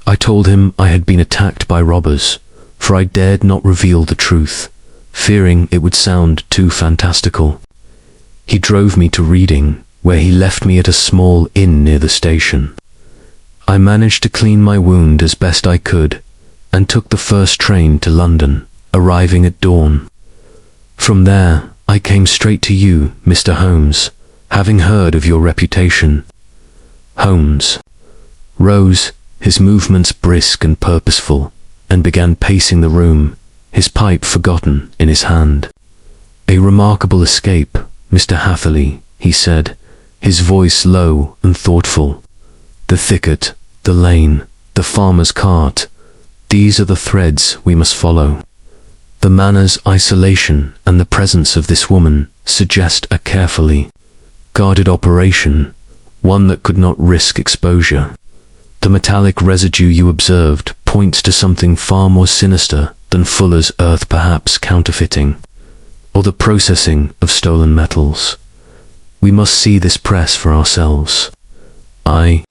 I told him I had been attacked by robbers, for I dared not reveal the truth, fearing it would sound too fantastical. He drove me to Reading, where he left me at a small inn near the station. I managed to clean my wound as best I could, and took the first train to London, arriving at dawn. From there, I came straight to you, Mr. Holmes, having heard of your reputation. Holmes rose, his movements brisk and purposeful, and began pacing the room, his pipe forgotten in his hand. "A remarkable escape, Mr. Hatherley," he said, his voice low and thoughtful. "The thicket, the lane, the farmer's cart, these are the threads we must follow. The manor's isolation and the presence of this woman suggest a carefully guarded operation, one that could not risk exposure. The metallic residue you observed points to something far more sinister than Fuller's earth, perhaps counterfeiting, or the processing of stolen metals. We must see this press for ourselves. I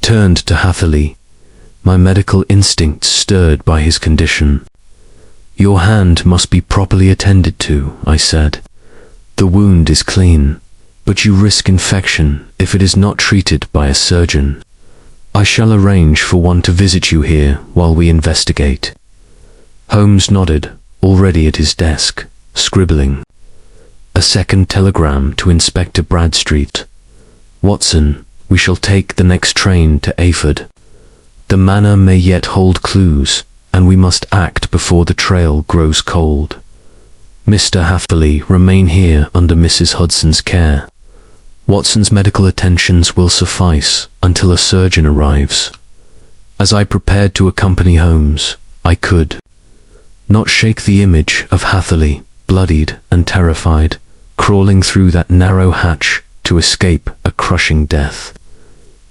turned to Hatherley, my medical instincts stirred by his condition. Your hand must be properly attended to, I said. The wound is clean, but you risk infection if it is not treated by a surgeon. I shall arrange for one to visit you here while we investigate. Holmes nodded, already at his desk, scribbling. A second telegram to Inspector Bradstreet. Watson, we shall take the next train to Ayford. The manor may yet hold clues, and we must act before the trail grows cold. Mr. Hatherley, remain here under Mrs. Hudson's care. Watson's medical attentions will suffice until a surgeon arrives. As I prepared to accompany Holmes, I could not shake the image of Hatherley, bloodied and terrified, crawling through that narrow hatch to escape a crushing death.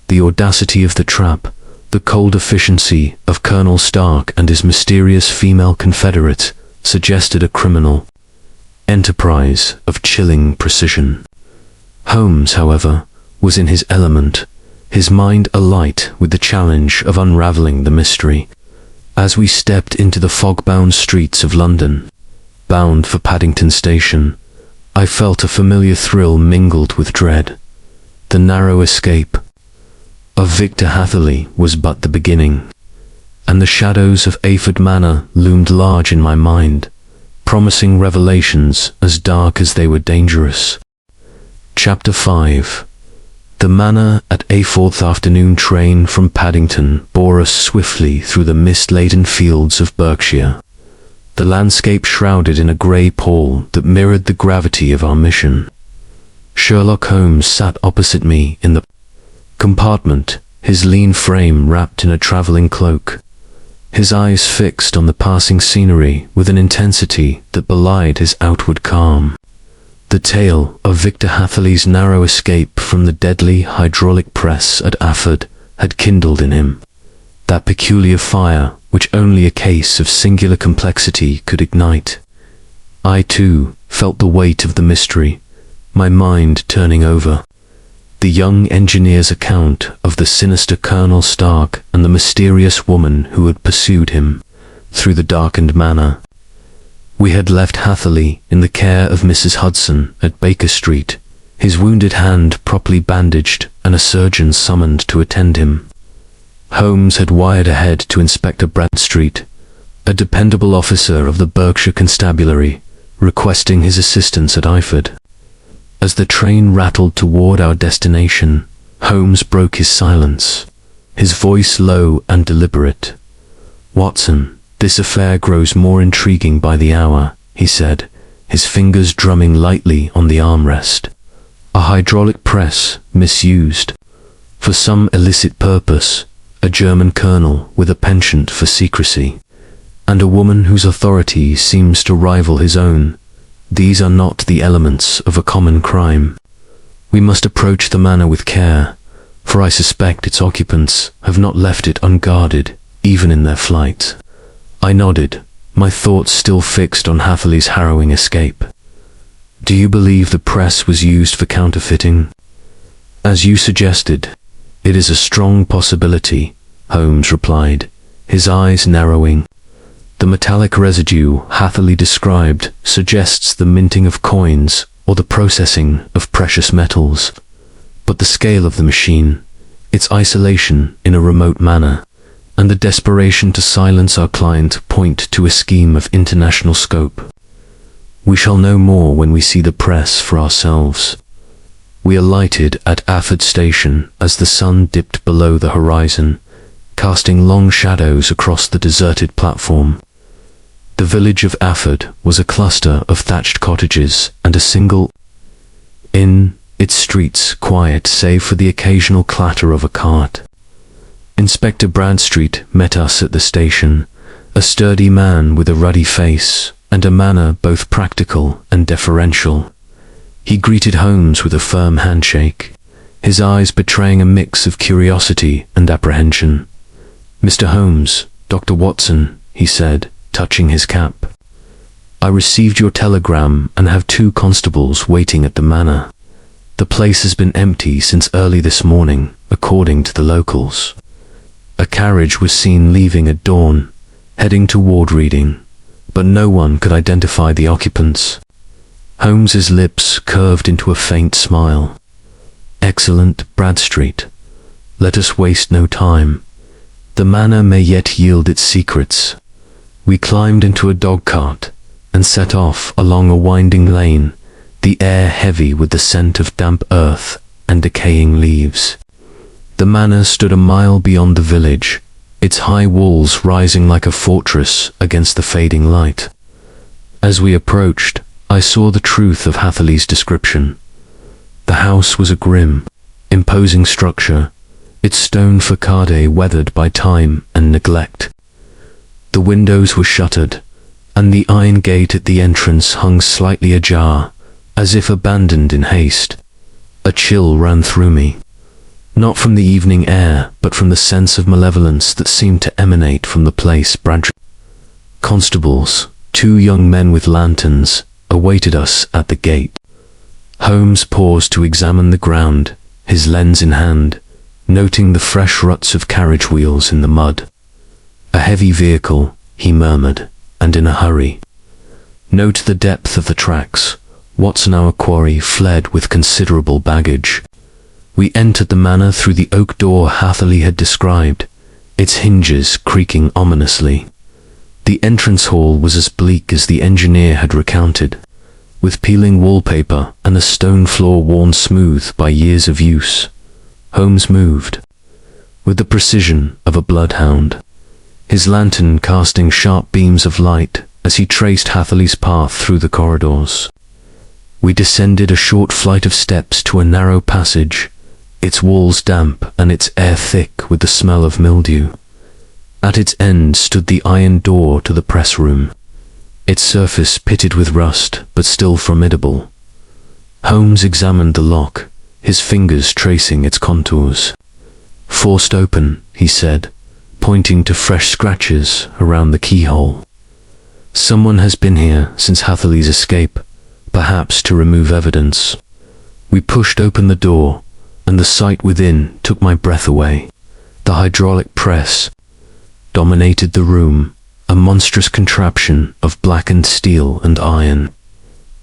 The audacity of the trap, the cold efficiency of Colonel Stark and his mysterious female confederate suggested a criminal enterprise of chilling precision. Holmes, however, was in his element, his mind alight with the challenge of unraveling the mystery. As we stepped into the fog-bound streets of London, bound for Paddington Station, I felt a familiar thrill mingled with dread. The narrow escape of Victor Hatherley was but the beginning, and the shadows of Ayford Manor loomed large in my mind, promising revelations as dark as they were dangerous. Chapter 5. The manor at a fourth afternoon train from Paddington bore us swiftly through the mist-laden fields of Berkshire, the landscape shrouded in a grey pall that mirrored the gravity of our mission. Sherlock Holmes sat opposite me in the compartment, his lean frame wrapped in a travelling cloak, his eyes fixed on the passing scenery with an intensity that belied his outward calm. The tale of Victor Hatherley's narrow escape from the deadly hydraulic press at Ayford had kindled in him that peculiar fire which only a case of singular complexity could ignite. I, too, felt the weight of the mystery, my mind turning over. The young engineer's account of the sinister Colonel Stark and the mysterious woman who had pursued him through the darkened manor. We had left Hatherley in the care of Mrs. Hudson at Baker Street, his wounded hand properly bandaged and a surgeon summoned to attend him. Holmes had wired ahead to Inspector Bradstreet, a dependable officer of the Berkshire Constabulary, requesting his assistance at Ayford. As the train rattled toward our destination, Holmes broke his silence, his voice low and deliberate. "Watson, this affair grows more intriguing by the hour," he said, his fingers drumming lightly on the armrest. "A hydraulic press misused for some illicit purpose, a German colonel with a penchant for secrecy, and a woman whose authority seems to rival his own. These are not the elements of a common crime. We must approach the manor with care, for I suspect its occupants have not left it unguarded, even in their flight." I nodded, my thoughts still fixed on Hatherley's harrowing escape. "Do you believe the press was used for counterfeiting?" "As you suggested, it is a strong possibility," Holmes replied, his eyes narrowing. "The metallic residue Hatherley described suggests the minting of coins or the processing of precious metals. But the scale of the machine, its isolation in a remote manner, and the desperation to silence our client point to a scheme of international scope. We shall know more when we see the press for ourselves." We alighted at Ayford Station as the sun dipped below the horizon, casting long shadows across the deserted platform. The village of Ayford was a cluster of thatched cottages and a single inn, its streets quiet save for the occasional clatter of a cart. Inspector Bradstreet met us at the station, a sturdy man with a ruddy face and a manner both practical and deferential. He greeted Holmes with a firm handshake, his eyes betraying a mix of curiosity and apprehension. "Mr. Holmes, Dr. Watson," he said, touching his cap. "I received your telegram and have 2 constables waiting at the manor. The place has been empty since early this morning, according to the locals. A carriage was seen leaving at dawn, heading toward Reading, but no one could identify the occupants." Holmes's lips curved into a faint smile. "Excellent, Bradstreet. Let us waste no time. The manor may yet yield its secrets." We climbed into a dogcart and set off along a winding lane, the air heavy with the scent of damp earth and decaying leaves. The manor stood a mile beyond the village, its high walls rising like a fortress against the fading light. As we approached, I saw the truth of Hatherley's description. The house was a grim, imposing structure, its stone facade weathered by time and neglect. The windows were shuttered, and the iron gate at the entrance hung slightly ajar, as if abandoned in haste. A chill ran through me, not from the evening air, but from the sense of malevolence that seemed to emanate from the place. Constables, 2 young men with lanterns, awaited us at the gate. Holmes paused to examine the ground, his lens in hand, noting the fresh ruts of carriage wheels in the mud. "A heavy vehicle," he murmured, "and in a hurry. Note the depth of the tracks. Watson, our quarry, fled with considerable baggage." We entered the manor through the oak door Hatherley had described, its hinges creaking ominously. The entrance hall was as bleak as the engineer had recounted, with peeling wallpaper and a stone floor worn smooth by years of use. Holmes moved, with the precision of a bloodhound, his lantern casting sharp beams of light as he traced Hatherley's path through the corridors. We descended a short flight of steps to a narrow passage, its walls damp and its air thick with the smell of mildew. At its end stood the iron door to the press room, its surface pitted with rust but still formidable. Holmes examined the lock, his fingers tracing its contours. "Forced open," he said, pointing to fresh scratches around the keyhole. "Someone has been here since Hatherley's escape, perhaps to remove evidence." We pushed open the door, and the sight within took my breath away. The hydraulic press dominated the room, a monstrous contraption of blackened steel and iron,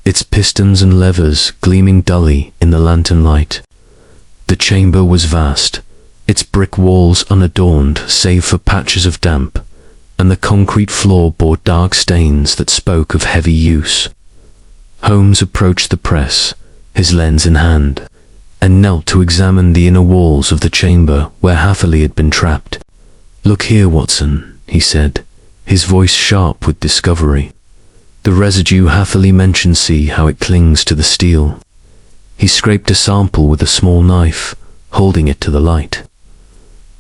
its pistons and levers gleaming dully in the lantern light. The chamber was vast, its brick walls unadorned save for patches of damp, and the concrete floor bore dark stains that spoke of heavy use. Holmes approached the press, his lens in hand, and knelt to examine the inner walls of the chamber where Hatherley had been trapped. "Look here, Watson," he said, his voice sharp with discovery. "The residue Hatherley mentioned, see how it clings to the steel." He scraped a sample with a small knife, holding it to the light.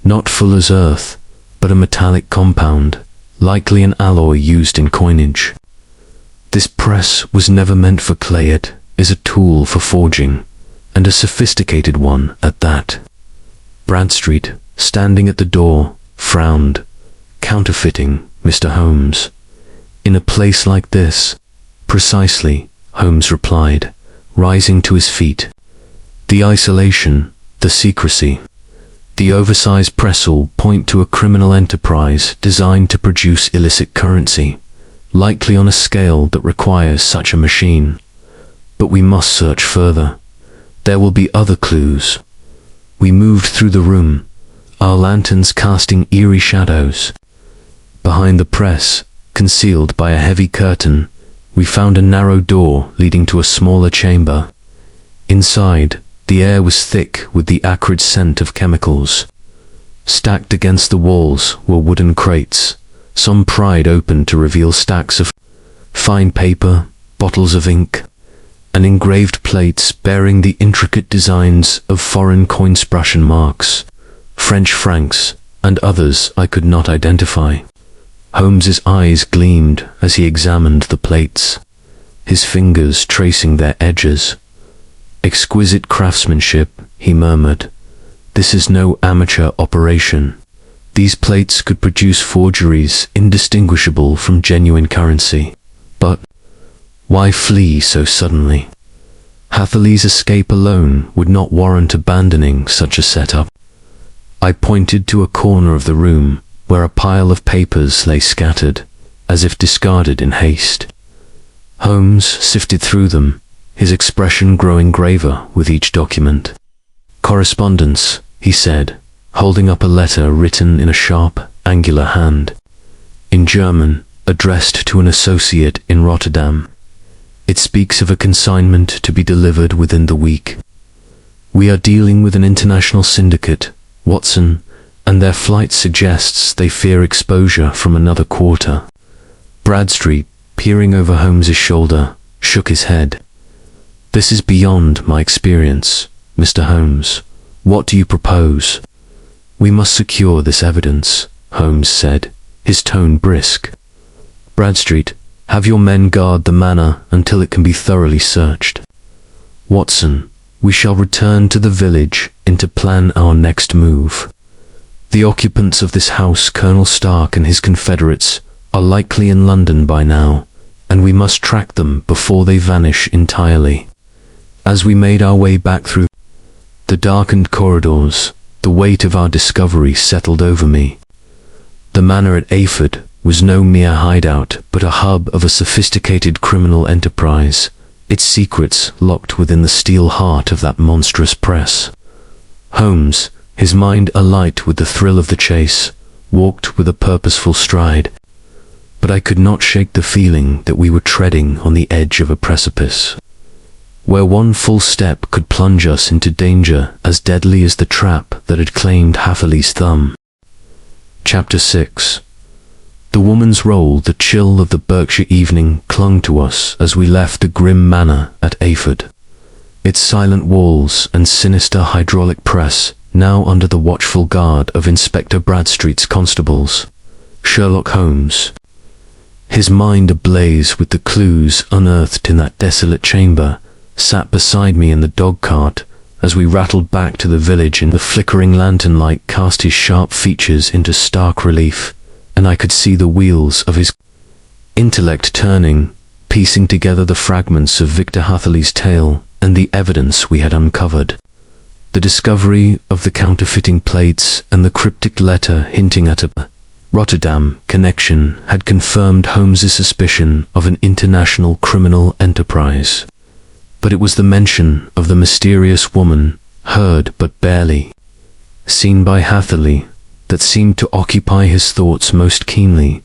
Not fuller's earth, but a metallic compound, likely an alloy used in coinage. "This press was never meant for clay. It is a tool for forging, and a sophisticated one at that." Bradstreet, standing at the door, frowned. "Counterfeiting, Mr. Holmes." "In a place like this?" "Precisely," Holmes replied, rising to his feet. "The isolation, the secrecy, the oversized press all point to a criminal enterprise designed to produce illicit currency, likely on a scale that requires such a machine. But we must search further. There will be other clues." We moved through the room, our lanterns casting eerie shadows. Behind the press, concealed by a heavy curtain, we found a narrow door leading to a smaller chamber. Inside, the air was thick with the acrid scent of chemicals. Stacked against the walls were wooden crates, some pried open to reveal stacks of fine paper, bottles of ink, and engraved plates bearing the intricate designs of foreign coinsbrush marks, French francs, and others I could not identify. Holmes's eyes gleamed as he examined the plates, his fingers tracing their edges. Exquisite craftsmanship, he murmured. This is no amateur operation. These plates could produce forgeries indistinguishable from genuine currency. But why flee so suddenly? Hatherley's escape alone would not warrant abandoning such a setup. I pointed to a corner of the room where a pile of papers lay scattered, as if discarded in haste. Holmes sifted through them, his expression growing graver with each document. Correspondence, he said, holding up a letter written in a sharp, angular hand. In German, addressed to an associate in Rotterdam. It speaks of a consignment to be delivered within the week. We are dealing with an international syndicate, Watson, and their flight suggests they fear exposure from another quarter. Bradstreet, peering over Holmes's shoulder, shook his head. This is beyond my experience, Mr. Holmes. What do you propose? We must secure this evidence, Holmes said, his tone brisk. Bradstreet, have your men guard the manor until it can be thoroughly searched. Watson, we shall return to the village and to plan our next move. The occupants of this house, Colonel Stark and his confederates, are likely in London by now, and we must track them before they vanish entirely. As we made our way back through the darkened corridors, the weight of our discovery settled over me. The manor at Ayford was no mere hideout, but a hub of a sophisticated criminal enterprise, its secrets locked within the steel heart of that monstrous press. Holmes, his mind alight with the thrill of the chase, walked with a purposeful stride. But I could not shake the feeling that we were treading on the edge of a precipice, where one full step could plunge us into danger as deadly as the trap that had claimed Hatherley's thumb. Chapter 6. The woman's role, the chill of the Berkshire evening, clung to us as we left the grim manor at Ayford. Its silent walls and sinister hydraulic press now under the watchful guard of Inspector Bradstreet's constables, Sherlock Holmes. His mind ablaze with the clues unearthed in that desolate chamber, sat beside me in the dog-cart as we rattled back to the village. In the flickering lantern light cast his sharp features into stark relief, and I could see the wheels of his intellect turning, piecing together the fragments of Victor Hatherley's tale and the evidence we had uncovered. The discovery of the counterfeiting plates and the cryptic letter hinting at a Rotterdam connection had confirmed Holmes's suspicion of an international criminal enterprise. But it was the mention of the mysterious woman, heard but barely seen by Hatherley, that seemed to occupy his thoughts most keenly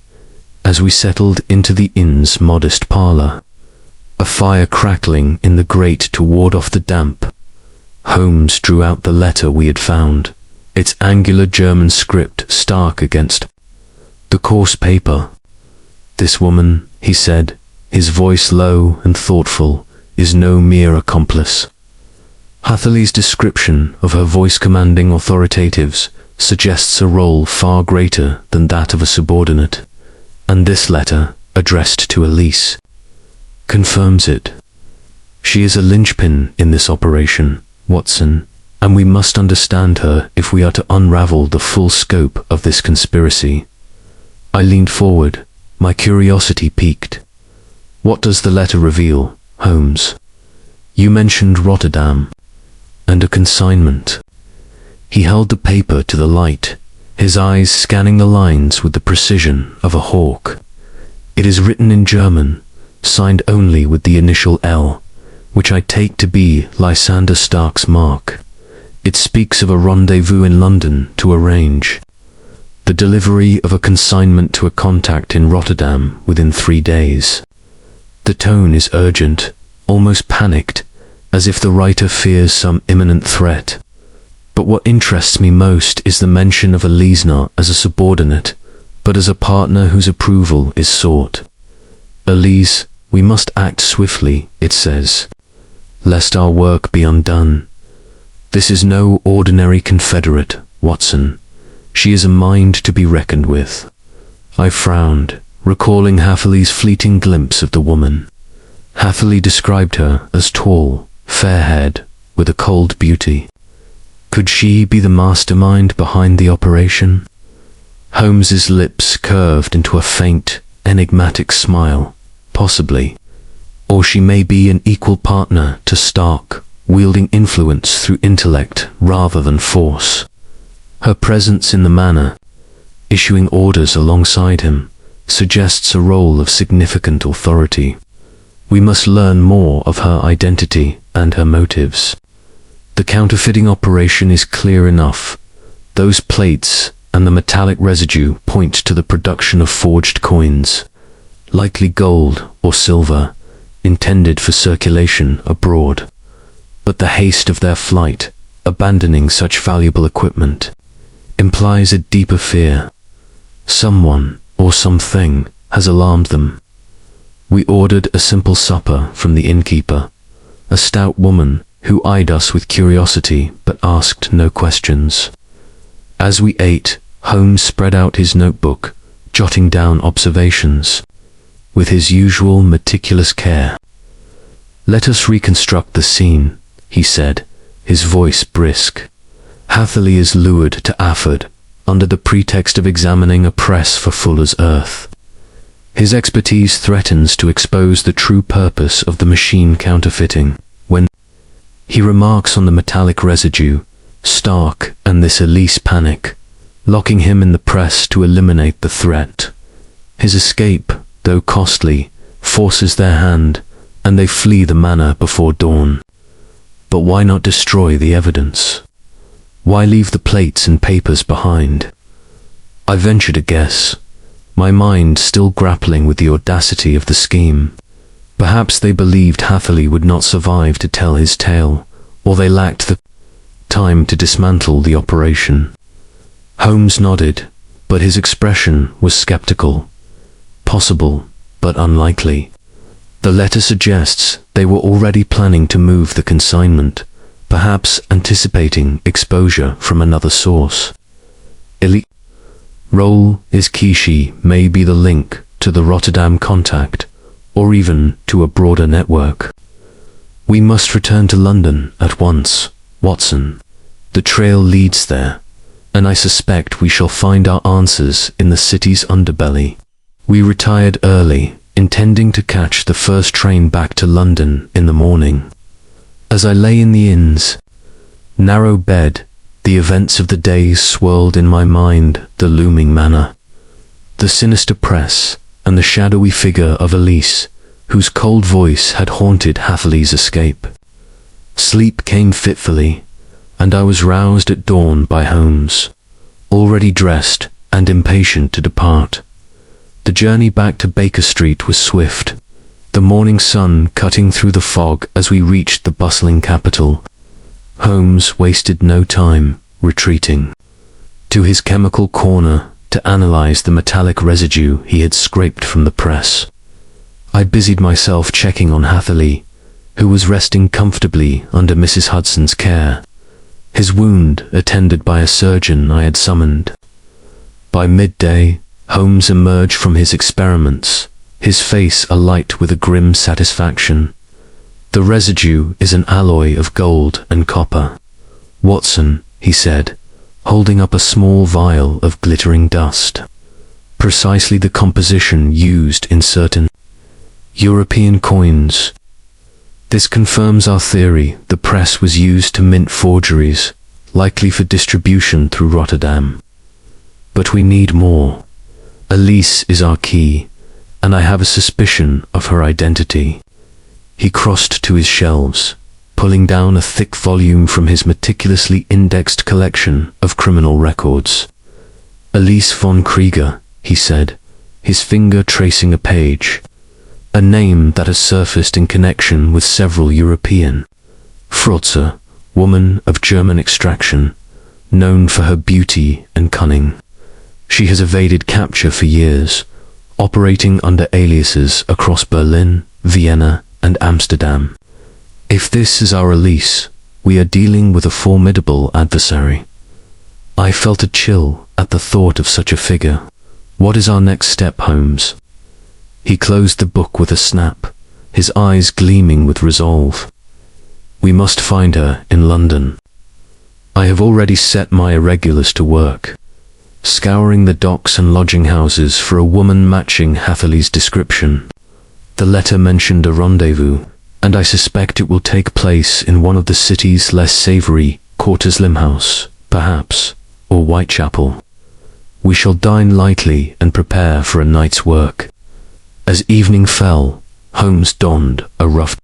as we settled into the inn's modest parlour, a fire crackling in the grate to ward off the damp. Holmes drew out the letter we had found, its angular German script stark against the coarse paper. This woman, he said, his voice low and thoughtful, is no mere accomplice. Hatherley's description of her voice-commanding authoritatives suggests a role far greater than that of a subordinate, and this letter, addressed to Elise, confirms it. She is a linchpin in this operation, Watson, and we must understand her if we are to unravel the full scope of this conspiracy. I leaned forward, my curiosity piqued. What does the letter reveal, Holmes? You mentioned Rotterdam, and a consignment. He held the paper to the light, his eyes scanning the lines with the precision of a hawk. It is written in German, signed only with the initial L, which I take to be Lysander Stark's mark. It speaks of a rendezvous in London to arrange the delivery of a consignment to a contact in Rotterdam within 3 days. The tone is urgent, almost panicked, as if the writer fears some imminent threat. But what interests me most is the mention of Elise not as a subordinate, but as a partner whose approval is sought. Elise, we must act swiftly, it says, lest our work be undone. This is no ordinary confederate, Watson. She is a mind to be reckoned with. I frowned, recalling Hatherley's fleeting glimpse of the woman. Hatherley described her as tall, fair-haired, with a cold beauty. Could she be the mastermind behind the operation? Holmes's lips curved into a faint, enigmatic smile. Possibly. Or she may be an equal partner to Stark, wielding influence through intellect rather than force. Her presence in the manor, issuing orders alongside him, suggests a role of significant authority. We must learn more of her identity and her motives. The counterfeiting operation is clear enough. Those plates and the metallic residue point to the production of forged coins, likely gold or silver, intended for circulation abroad. But the haste of their flight, abandoning such valuable equipment, implies a deeper fear. Someone or something has alarmed them. We ordered a simple supper from the innkeeper, a stout woman who eyed us with curiosity but asked no questions. As we ate, Holmes spread out his notebook, jotting down observations, with his usual meticulous care. "Let us reconstruct the scene," he said, his voice brisk. "Hatherley is lured to Afford under the pretext of examining a press for Fuller's Earth. His expertise threatens to expose the true purpose of the machine counterfeiting. When he remarks on the metallic residue, Stark and this Elise panic, locking him in the press to eliminate the threat. His escape, though costly, forces their hand, and they flee the manor before dawn. But why not destroy the evidence? Why leave the plates and papers behind?" I ventured a guess, my mind still grappling with the audacity of the scheme. Perhaps they believed Hatherley would not survive to tell his tale, or they lacked the time to dismantle the operation. Holmes nodded, but his expression was skeptical. Possible, but unlikely. The letter suggests they were already planning to move the consignment, perhaps anticipating exposure from another source. Role is Kishi may be the link to the Rotterdam contact, or even to a broader network. "We must return to London at once, Watson. The trail leads there, and I suspect we shall find our answers in the city's underbelly." We retired early, intending to catch the first train back to London in the morning. As I lay in the inn's narrow bed, the events of the day swirled in my mind, the looming manor, the sinister press, and the shadowy figure of Elise, whose cold voice had haunted Hatherley's escape. Sleep came fitfully, and I was roused at dawn by Holmes, already dressed and impatient to depart. The journey back to Baker Street was swift, the morning sun cutting through the fog as we reached the bustling capital. Holmes wasted no time retreating to his chemical corner to analyze the metallic residue he had scraped from the press. I busied myself checking on Hatherley, who was resting comfortably under Mrs. Hudson's care, his wound attended by a surgeon I had summoned. By midday, Holmes emerged from his experiments, his face alight with a grim satisfaction. "The residue is an alloy of gold and copper, Watson," he said, holding up a small vial of glittering dust. "Precisely the composition used in certain European coins. This confirms our theory the press was used to mint forgeries, likely for distribution through Rotterdam. But we need more. Elise is our key, and I have a suspicion of her identity." He crossed to his shelves, pulling down a thick volume from his meticulously indexed collection of criminal records. "Elise von Krieger," he said, his finger tracing a page. "A name that has surfaced in connection with several European. Frotzer, woman of German extraction, known for her beauty and cunning. She has evaded capture for years, operating under aliases across Berlin, Vienna, and Amsterdam. If this is our Elise, we are dealing with a formidable adversary." I felt a chill at the thought of such a figure. "What is our next step, Holmes?" He closed the book with a snap, his eyes gleaming with resolve. We must find her in London. I have already set my irregulars to work, scouring the docks and lodging houses for a woman matching Hatherley's description. The letter mentioned a rendezvous, and I suspect it will take place in one of the city's less savoury quarters, Limhouse, perhaps, or Whitechapel. We shall dine lightly and prepare for a night's work. As evening fell, Holmes donned a rough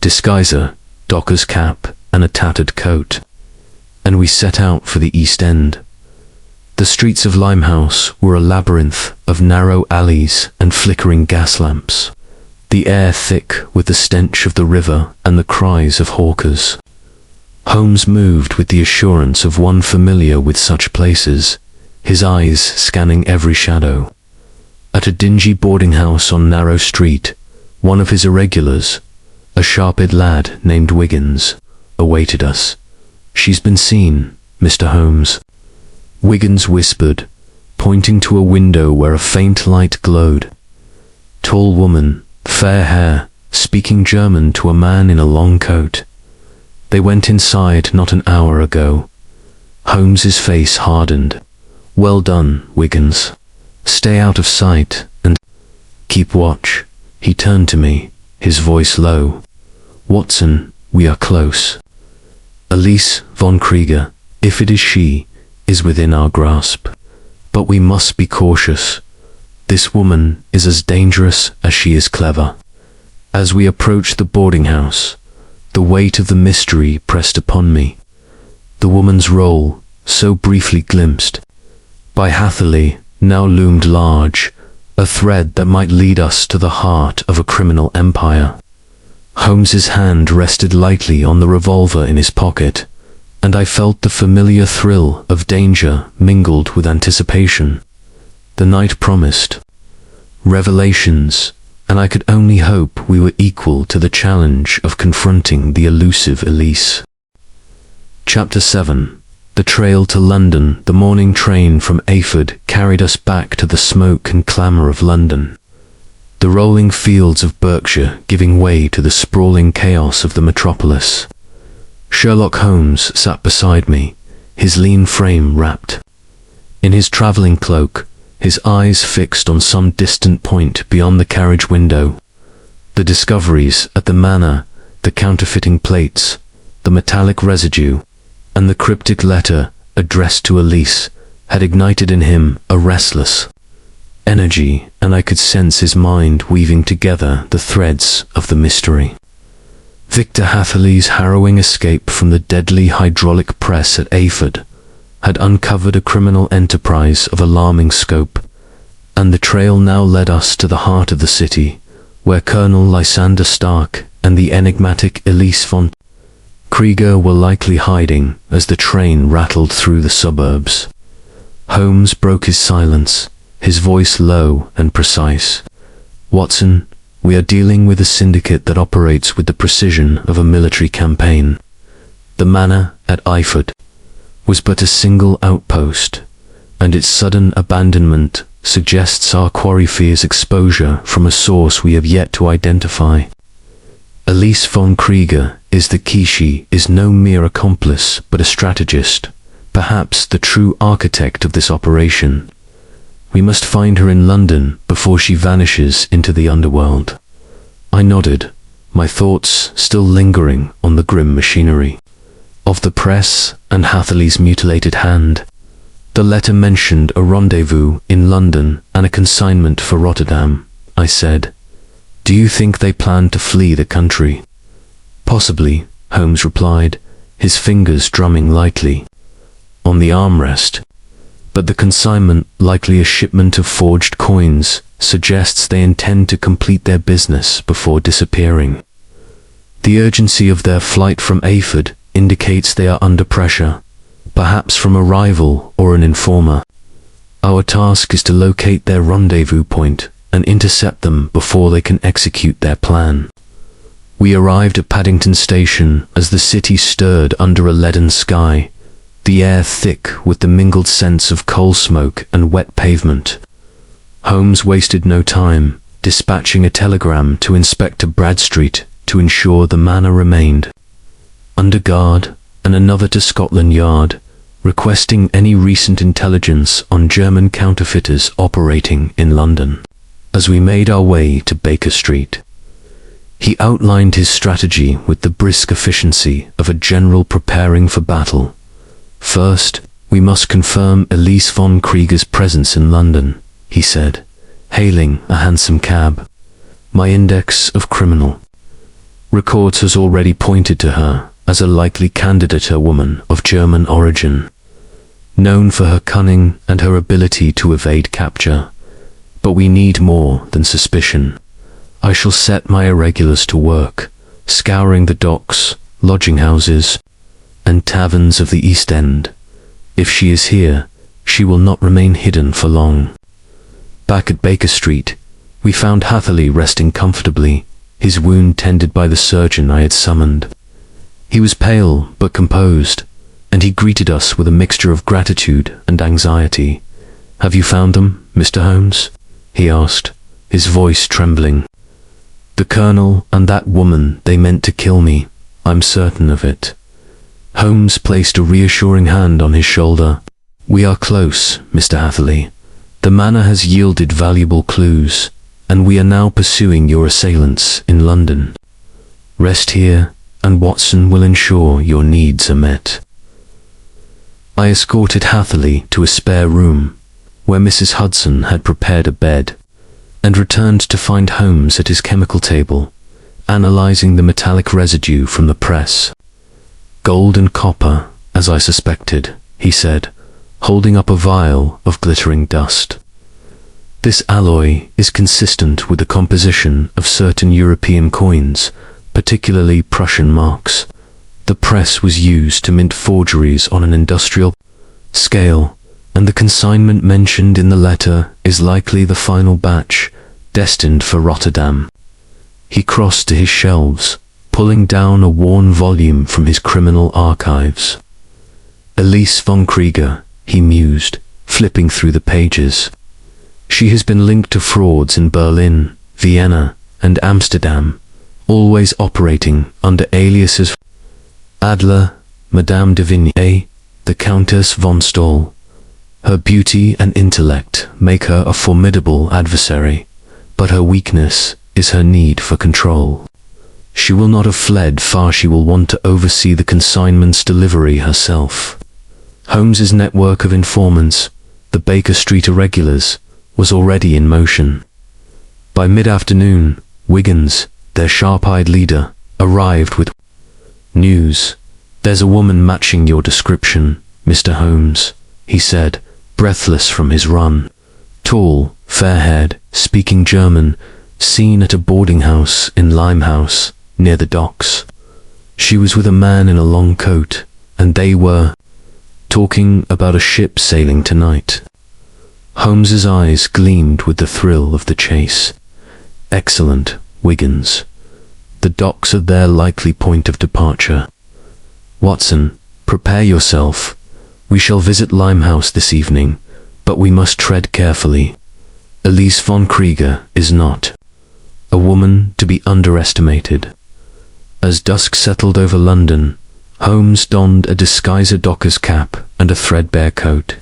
disguiser, docker's cap, and a tattered coat, and we set out for the East End. The streets of Limehouse were a labyrinth of narrow alleys and flickering gas lamps, the air thick with the stench of the river and the cries of hawkers. Holmes moved with the assurance of one familiar with such places, his eyes scanning every shadow. At a dingy boarding house on Narrow Street, one of his irregulars, a sharp-eyed lad named Wiggins, awaited us. "She's been seen, Mr. Holmes," Wiggins whispered, pointing to a window where a faint light glowed. Tall woman, fair hair, speaking German to a man in a long coat. They went inside not an hour ago. Holmes's face hardened. "Well done, Wiggins. Stay out of sight and keep watch." He turned to me, his voice low. "Watson, we are close. Elise von Krieger, if it is she, is within our grasp. But we must be cautious. This woman is as dangerous as she is clever." As we approached the boarding house, the weight of the mystery pressed upon me. The woman's role, so briefly glimpsed by Hatherley, now loomed large, a thread that might lead us to the heart of a criminal empire. Holmes's hand rested lightly on the revolver in his pocket, and I felt the familiar thrill of danger mingled with anticipation. The night promised revelations, and I could only hope we were equal to the challenge of confronting the elusive Elise. Chapter 7. The trail to London. The morning train from Ayford carried us back to the smoke and clamour of London, the rolling fields of Berkshire giving way to the sprawling chaos of the metropolis. Sherlock Holmes sat beside me, his lean frame wrapped in his travelling cloak, his eyes fixed on some distant point beyond the carriage window. The discoveries at the manor, the counterfeiting plates, the metallic residue, and the cryptic letter addressed to Elise had ignited in him a restless energy, and I could sense his mind weaving together the threads of the mystery. Victor Hatherley's harrowing escape from the deadly hydraulic press at Ayford had uncovered a criminal enterprise of alarming scope, and the trail now led us to the heart of the city, where Colonel Lysander Stark and the enigmatic Elise von Krieger were likely hiding as the train rattled through the suburbs. Holmes broke his silence, his voice low and precise. "Watson, we are dealing with a syndicate that operates with the precision of a military campaign. The manor at Ayford was but a single outpost, and its sudden abandonment suggests our quarry fears exposure from a source we have yet to identify. Elise von Krieger is the key. She is no mere accomplice, but a strategist, perhaps the true architect of this operation. We must find her in London before she vanishes into the underworld." I nodded, my thoughts still lingering on the grim machinery of the press and Hatherley's mutilated hand. The letter mentioned a rendezvous in London and a consignment for Rotterdam, I said. "Do you think they plan to flee the country?" "Possibly," Holmes replied, his fingers drumming lightly on the armrest. "But the consignment, likely a shipment of forged coins, suggests they intend to complete their business before disappearing. The urgency of their flight from Ayford indicates they are under pressure, perhaps from a rival or an informer. Our task is to locate their rendezvous point and intercept them before they can execute their plan." We arrived at Paddington Station as the city stirred under a leaden sky, the air thick with the mingled scents of coal smoke and wet pavement. Holmes wasted no time, dispatching a telegram to Inspector Bradstreet to ensure the manor remained under guard, and another to Scotland Yard, requesting any recent intelligence on German counterfeiters operating in London. As we made our way to Baker Street, he outlined his strategy with the brisk efficiency of a general preparing for battle. First, we must confirm Elise von Krieger's presence in London, he said, hailing a hansom cab. My index of criminal records has already pointed to her as a likely candidate, a woman of German origin, known for her cunning and her ability to evade capture. But we need more than suspicion. I shall set my irregulars to work, scouring the docks, lodging houses, and taverns of the East End. If she is here, she will not remain hidden for long. Back at Baker Street, we found Hatherley resting comfortably, his wound tended by the surgeon I had summoned. He was pale but composed, and he greeted us with a mixture of gratitude and anxiety. "Have you found them, Mr. Holmes?" he asked, his voice trembling. "The Colonel and that woman, they meant to kill me. I'm certain of it." Holmes placed a reassuring hand on his shoulder. "We are close, Mr. Hatherley. The manor has yielded valuable clues, and we are now pursuing your assailants in London. Rest here, and Watson will ensure your needs are met." I escorted Hatherley to a spare room, where Mrs. Hudson had prepared a bed, and returned to find Holmes at his chemical table, analyzing the metallic residue from the press. "Gold and copper, as I suspected," he said, holding up a vial of glittering dust. "This alloy is consistent with the composition of certain European coins, particularly Prussian marks. The press was used to mint forgeries on an industrial scale, and the consignment mentioned in the letter is likely the final batch, destined for Rotterdam." He crossed to his shelves, pulling down a worn volume from his criminal archives. "Elise von Krieger," he mused, flipping through the pages. "She has been linked to frauds in Berlin, Vienna, and Amsterdam, always operating under aliases Adler, Madame de Vigny, the Countess von Stoll. Her beauty and intellect make her a formidable adversary, but her weakness is her need for control. She will not have fled far. She will want to oversee the consignment's delivery herself." Holmes's network of informants, the Baker Street irregulars, was already in motion. By mid-afternoon, Wiggins, their sharp-eyed leader, arrived with news. "There's a woman matching your description, Mr. Holmes," he said, breathless from his run. "Tall, fair-haired, speaking German, seen at a boarding house in Limehouse, near the docks. She was with a man in a long coat, and they were talking about a ship sailing tonight." Holmes's eyes gleamed with the thrill of the chase. "Excellent, Wiggins. The docks are their likely point of departure. Watson, prepare yourself. We shall visit Limehouse this evening, but we must tread carefully. Elise von Krieger is not a woman to be underestimated." As dusk settled over London, Holmes donned a disguiser docker's cap and a threadbare coat,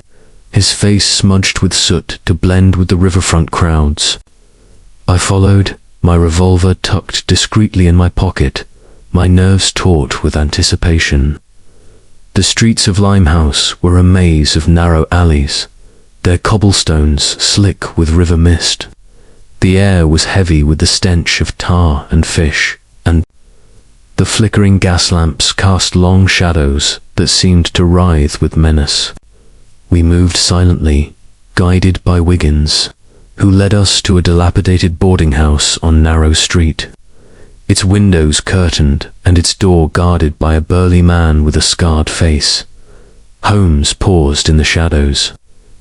his face smudged with soot to blend with the riverfront crowds. I followed, my revolver tucked discreetly in my pocket, my nerves taut with anticipation. The streets of Limehouse were a maze of narrow alleys, their cobblestones slick with river mist. The air was heavy with the stench of tar and fish, and the flickering gas lamps cast long shadows that seemed to writhe with menace. We moved silently, guided by Wiggins, who led us to a dilapidated boarding house on Narrow Street, its windows curtained and its door guarded by a burly man with a scarred face. Holmes paused in the shadows,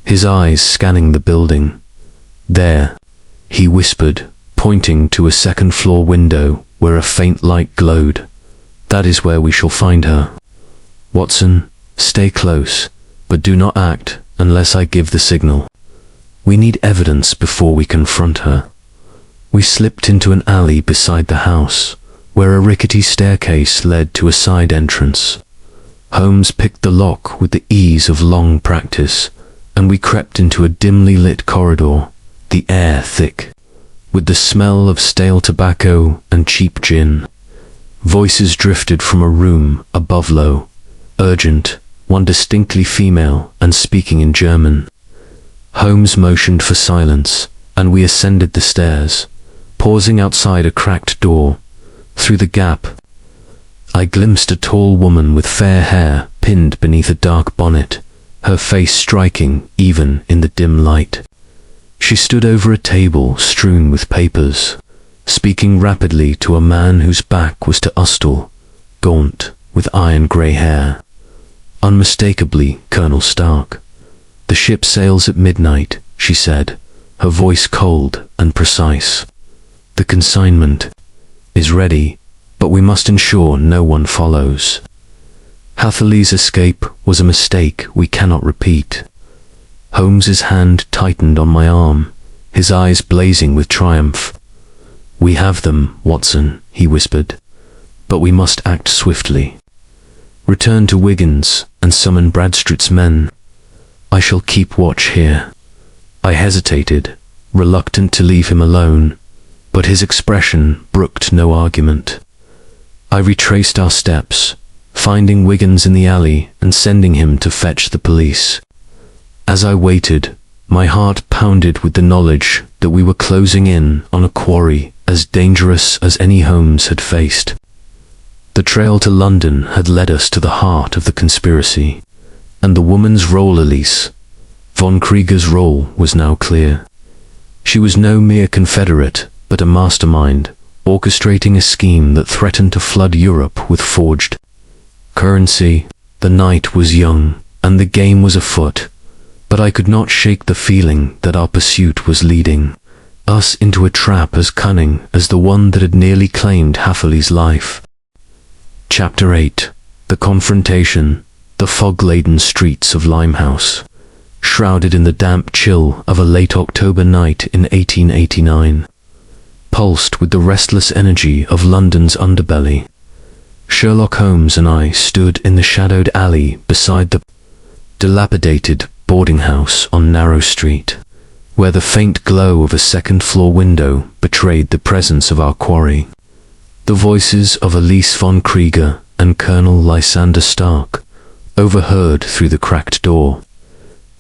his eyes scanning the building. "There," he whispered, pointing to a second-floor window where a faint light glowed. "That is where we shall find her. Watson, stay close, but do not act unless I give the signal. We need evidence before we confront her." We slipped into an alley beside the house, where a rickety staircase led to a side entrance. Holmes picked the lock with the ease of long practice, and we crept into a dimly lit corridor, the air thick with the smell of stale tobacco and cheap gin. Voices drifted from a room above low, urgent, one distinctly female and speaking in German. Holmes motioned for silence, and we ascended the stairs, pausing outside a cracked door. Through the gap, I glimpsed a tall woman with fair hair pinned beneath a dark bonnet, her face striking even in the dim light. She stood over a table strewn with papers, speaking rapidly to a man whose back was to Ustle, gaunt, with iron-grey hair. Unmistakably Colonel Stark. "The ship sails at midnight," she said, her voice cold and precise. "The consignment is ready, but we must ensure no one follows. Hatherley's escape was a mistake we cannot repeat." Holmes's hand tightened on my arm, his eyes blazing with triumph. "We have them, Watson," he whispered, "but we must act swiftly. Return to Wiggins and summon Bradstreet's men. I shall keep watch here." I hesitated, reluctant to leave him alone, but his expression brooked no argument. I retraced our steps, finding Wiggins in the alley and sending him to fetch the police. As I waited, my heart pounded with the knowledge that we were closing in on a quarry as dangerous as any Holmes had faced. The trail to London had led us to the heart of the conspiracy, and the woman's role, Elise, von Krieger's role, was now clear. She was no mere confederate, but a mastermind, orchestrating a scheme that threatened to flood Europe with forged currency. The night was young, and the game was afoot, but I could not shake the feeling that our pursuit was leading us into a trap as cunning as the one that had nearly claimed Hatherley's life. Chapter 8. The Confrontation. The fog-laden streets of Limehouse, shrouded in the damp chill of a late October night in 1889, pulsed with the restless energy of London's underbelly. Sherlock Holmes and I stood in the shadowed alley beside the dilapidated boarding house on Narrow Street, where the faint glow of a second-floor window betrayed the presence of our quarry. The voices of Elise von Krieger and Colonel Lysander Stark, overheard through the cracked door,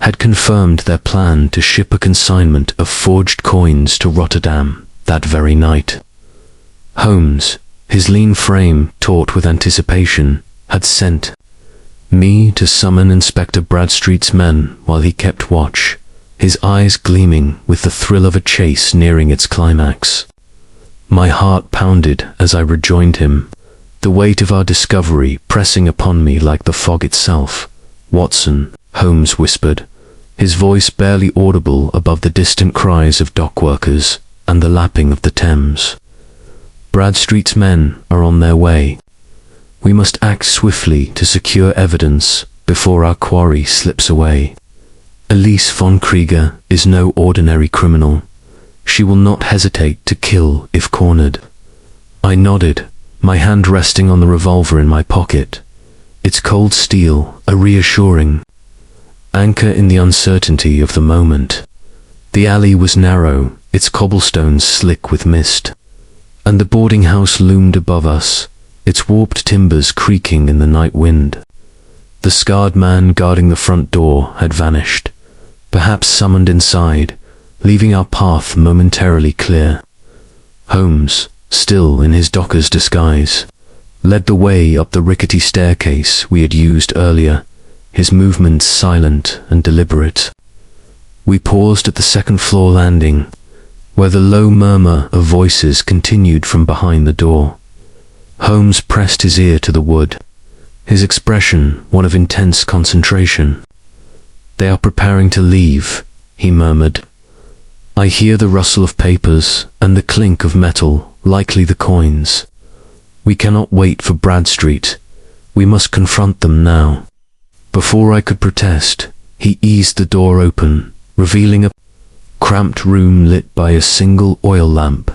had confirmed their plan to ship a consignment of forged coins to Rotterdam that very night. Holmes, his lean frame taut with anticipation, had sent me to summon Inspector Bradstreet's men while he kept watch, his eyes gleaming with the thrill of a chase nearing its climax. My heart pounded as I rejoined him, the weight of our discovery pressing upon me like the fog itself. "Watson," Holmes whispered, his voice barely audible above the distant cries of dock workers and the lapping of the Thames. "Bradstreet's men are on their way. We must act swiftly to secure evidence before our quarry slips away. Elise von Krieger is no ordinary criminal. She will not hesitate to kill if cornered." I nodded, my hand resting on the revolver in my pocket, its cold steel a reassuring anchor in the uncertainty of the moment. The alley was narrow, its cobblestones slick with mist, and the boarding house loomed above us, its warped timbers creaking in the night wind. The scarred man guarding the front door had vanished, perhaps summoned inside, leaving our path momentarily clear. Holmes, still in his docker's disguise, led the way up the rickety staircase we had used earlier, his movements silent and deliberate. We paused at the second-floor landing, where the low murmur of voices continued from behind the door. Holmes pressed his ear to the wood, his expression one of intense concentration. "They are preparing to leave," he murmured. "I hear the rustle of papers and the clink of metal, likely the coins. We cannot wait for Bradstreet. We must confront them now." Before I could protest, he eased the door open, revealing a cramped room lit by a single oil lamp.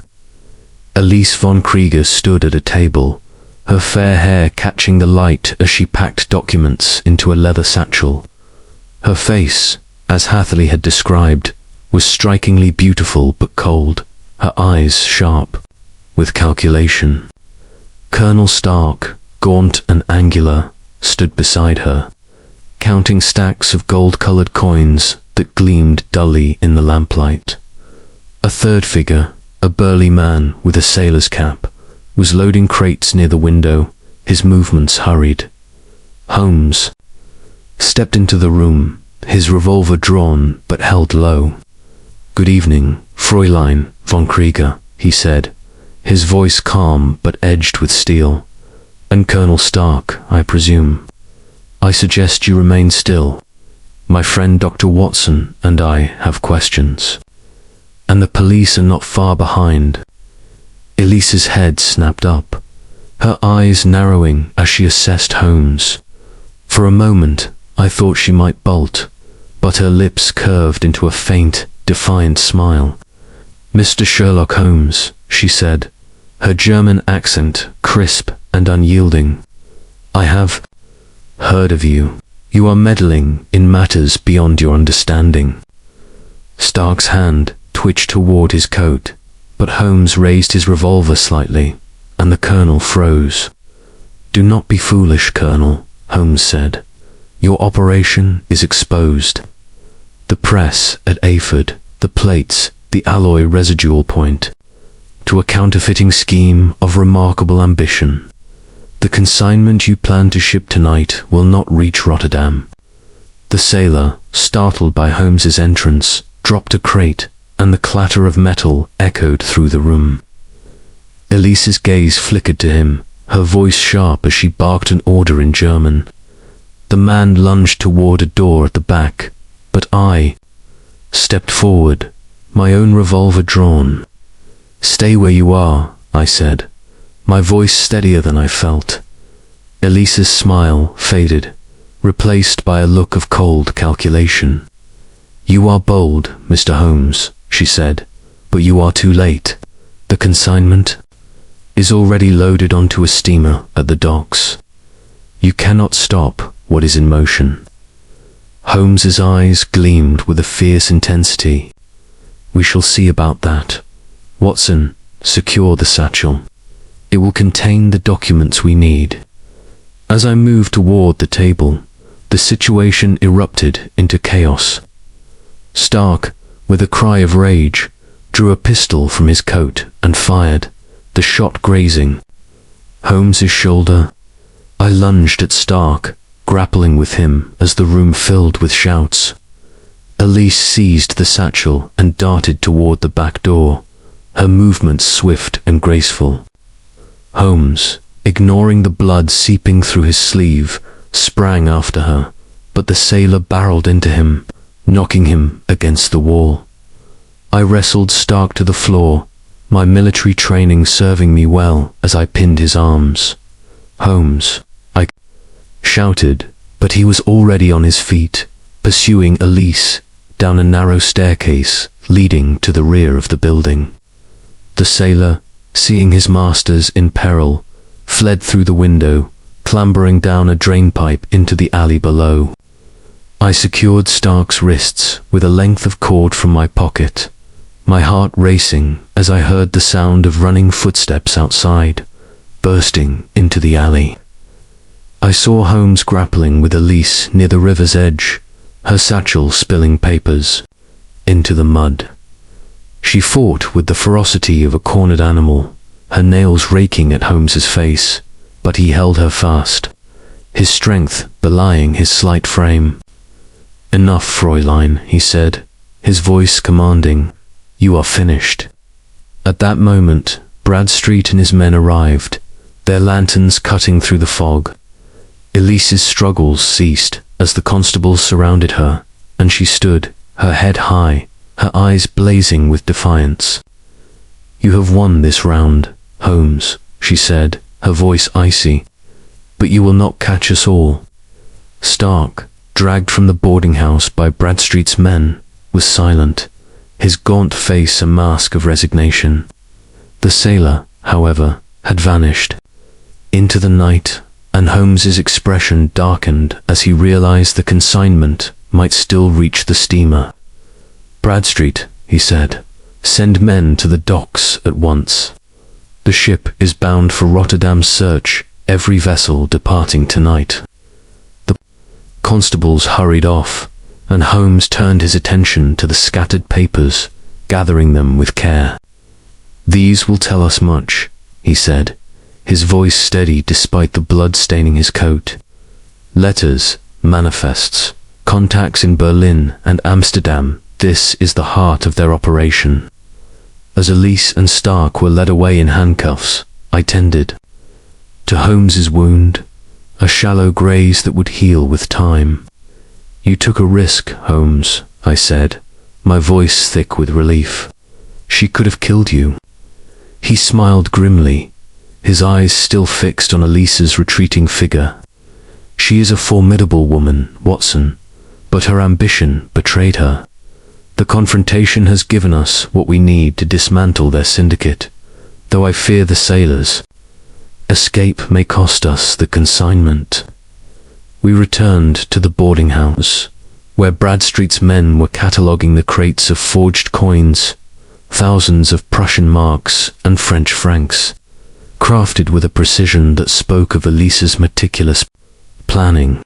Elise von Krieger stood at a table, her fair hair catching the light as she packed documents into a leather satchel. Her face, as Hatherley had described, was strikingly beautiful but cold, her eyes sharp, with calculation. Colonel Stark, gaunt and angular, stood beside her, counting stacks of gold-colored coins that gleamed dully in the lamplight. A third figure, a burly man with a sailor's cap, was loading crates near the window, his movements hurried. Holmes stepped into the room, his revolver drawn but held low. "Good evening, Fräulein von Krieger," he said, his voice calm but edged with steel. "And Colonel Stark, I presume. I suggest you remain still. My friend Dr. Watson and I have questions. And the police are not far behind." Elise's head snapped up, her eyes narrowing as she assessed Holmes. For a moment, I thought she might bolt, but her lips curved into a faint, defiant smile. "Mr. Sherlock Holmes," she said, her German accent crisp and unyielding, "I have heard of you. You are meddling in matters beyond your understanding." Stark's hand twitched toward his coat, but Holmes raised his revolver slightly, and the colonel froze. "Do not be foolish, Colonel," Holmes said. "Your operation is exposed. The press at Ayford, the plates, the alloy residual point, to a counterfeiting scheme of remarkable ambition. The consignment you plan to ship tonight will not reach Rotterdam." The sailor, startled by Holmes's entrance, dropped a crate, and the clatter of metal echoed through the room. Elise's gaze flickered to him, her voice sharp as she barked an order in German. The man lunged toward a door at the back, but I stepped forward, my own revolver drawn. "Stay where you are," I said, my voice steadier than I felt. Elise's smile faded, replaced by a look of cold calculation. "You are bold, Mr. Holmes," she said, "but you are too late. The consignment is already loaded onto a steamer at the docks. You cannot stop what is in motion." Holmes's eyes gleamed with a fierce intensity. "We shall see about that. Watson, secure the satchel. It will contain the documents we need." As I moved toward the table, the situation erupted into chaos. Stark, with a cry of rage, drew a pistol from his coat and fired, the shot grazing Holmes's shoulder. I lunged at Stark, grappling with him as the room filled with shouts. Elise seized the satchel and darted toward the back door, her movements swift and graceful. Holmes, ignoring the blood seeping through his sleeve, sprang after her, but the sailor barreled into him, knocking him against the wall. I wrestled Stark to the floor, my military training serving me well as I pinned his arms. "Holmes," I shouted, but he was already on his feet, pursuing Elise down a narrow staircase leading to the rear of the building. The sailor, seeing his masters in peril, fled through the window, clambering down a drainpipe into the alley below. I secured Stark's wrists with a length of cord from my pocket, my heart racing as I heard the sound of running footsteps outside, bursting into the alley. I saw Holmes grappling with Elise near the river's edge, her satchel spilling papers into the mud. She fought with the ferocity of a cornered animal, her nails raking at Holmes's face, but he held her fast, his strength belying his slight frame. "Enough, Fräulein," he said, his voice commanding. "You are finished." At that moment, Bradstreet and his men arrived, their lanterns cutting through the fog. Elise's struggles ceased as the constables surrounded her, and she stood, her head high, her eyes blazing with defiance. "You have won this round, Holmes," she said, her voice icy, "but you will not catch us all." Stark, dragged from the boarding house by Bradstreet's men, was silent, his gaunt face a mask of resignation. The sailor, however, had vanished into the night, and Holmes's expression darkened as he realized the consignment might still reach the steamer. "Bradstreet," he said, "send men to the docks at once. The ship is bound for Rotterdam. Search every vessel departing tonight." The constables hurried off, and Holmes turned his attention to the scattered papers, gathering them with care. "These will tell us much," he said, his voice steady despite the blood staining his coat. "Letters, manifests, contacts in Berlin and Amsterdam. This is the heart of their operation." As Elise and Stark were led away in handcuffs, I tended to Holmes's wound, a shallow graze that would heal with time. "You took a risk, Holmes," I said, my voice thick with relief. "She could have killed you." He smiled grimly, his eyes still fixed on Elise's retreating figure. "She is a formidable woman, Watson, but her ambition betrayed her. The confrontation has given us what we need to dismantle their syndicate, though I fear the sailors' escape may cost us the consignment." We returned to the boarding house, where Bradstreet's men were cataloguing the crates of forged coins, thousands of Prussian marks and French francs, crafted with a precision that spoke of Elise's meticulous planning.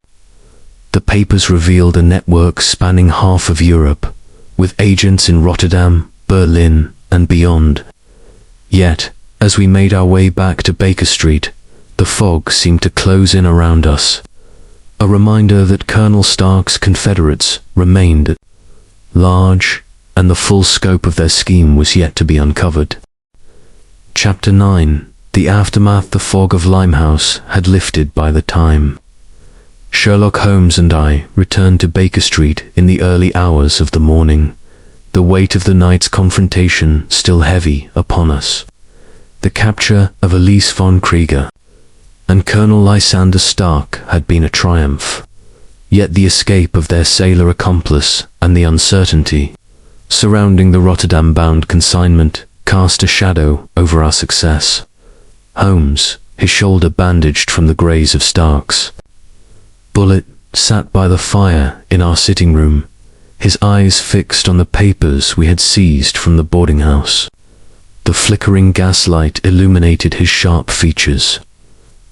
The papers revealed a network spanning half of Europe, with agents in Rotterdam, Berlin, and beyond. Yet, as we made our way back to Baker Street, the fog seemed to close in around us, a reminder that Colonel Stark's Confederates remained at large, and the full scope of their scheme was yet to be uncovered. Chapter 9. The aftermath. The fog of Limehouse had lifted by the time Sherlock Holmes and I returned to Baker Street in the early hours of the morning, the weight of the night's confrontation still heavy upon us. The capture of Elise von Krieger and Colonel Lysander Stark had been a triumph, yet the escape of their sailor accomplice and the uncertainty surrounding the Rotterdam-bound consignment cast a shadow over our success. Holmes, his shoulder bandaged from the graze of Stark's bullet, sat by the fire in our sitting room, his eyes fixed on the papers we had seized from the boarding house. The flickering gaslight illuminated his sharp features,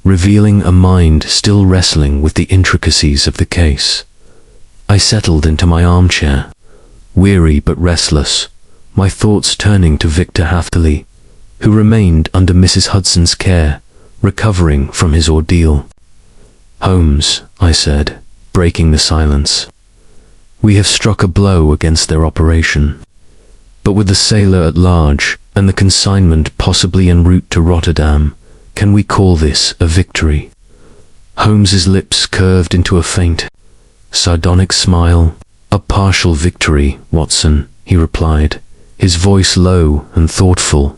revealing a mind still wrestling with the intricacies of the case. I settled into my armchair, weary but restless, my thoughts turning to Victor Hatherley, who remained under Mrs. Hudson's care, recovering from his ordeal. "Holmes," I said, breaking the silence, "we have struck a blow against their operation. But with the sailor at large and the consignment possibly en route to Rotterdam, can we call this a victory?" Holmes's lips curved into a faint, sardonic smile. "A partial victory, Watson," he replied, his voice low and thoughtful.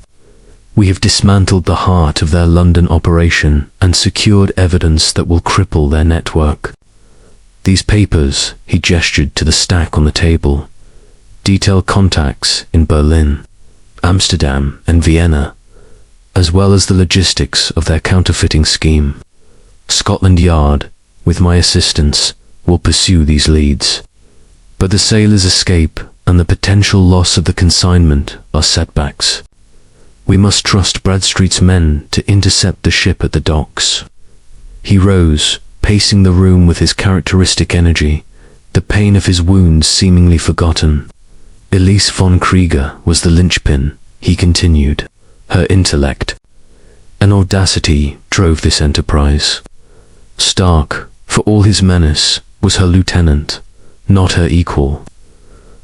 "We have dismantled the heart of their London operation and secured evidence that will cripple their network. These papers," he gestured to the stack on the table, "detail contacts in Berlin, Amsterdam, and Vienna, as well as the logistics of their counterfeiting scheme. Scotland Yard, with my assistance, will pursue these leads. But the sailor's escape and the potential loss of the consignment are setbacks. We must trust Bradstreet's men to intercept the ship at the docks." He rose, pacing the room with his characteristic energy, the pain of his wounds seemingly forgotten. "Elise von Krieger was the linchpin," he continued. "Her intellect and audacity drove this enterprise. Stark, for all his menace, was her lieutenant, not her equal.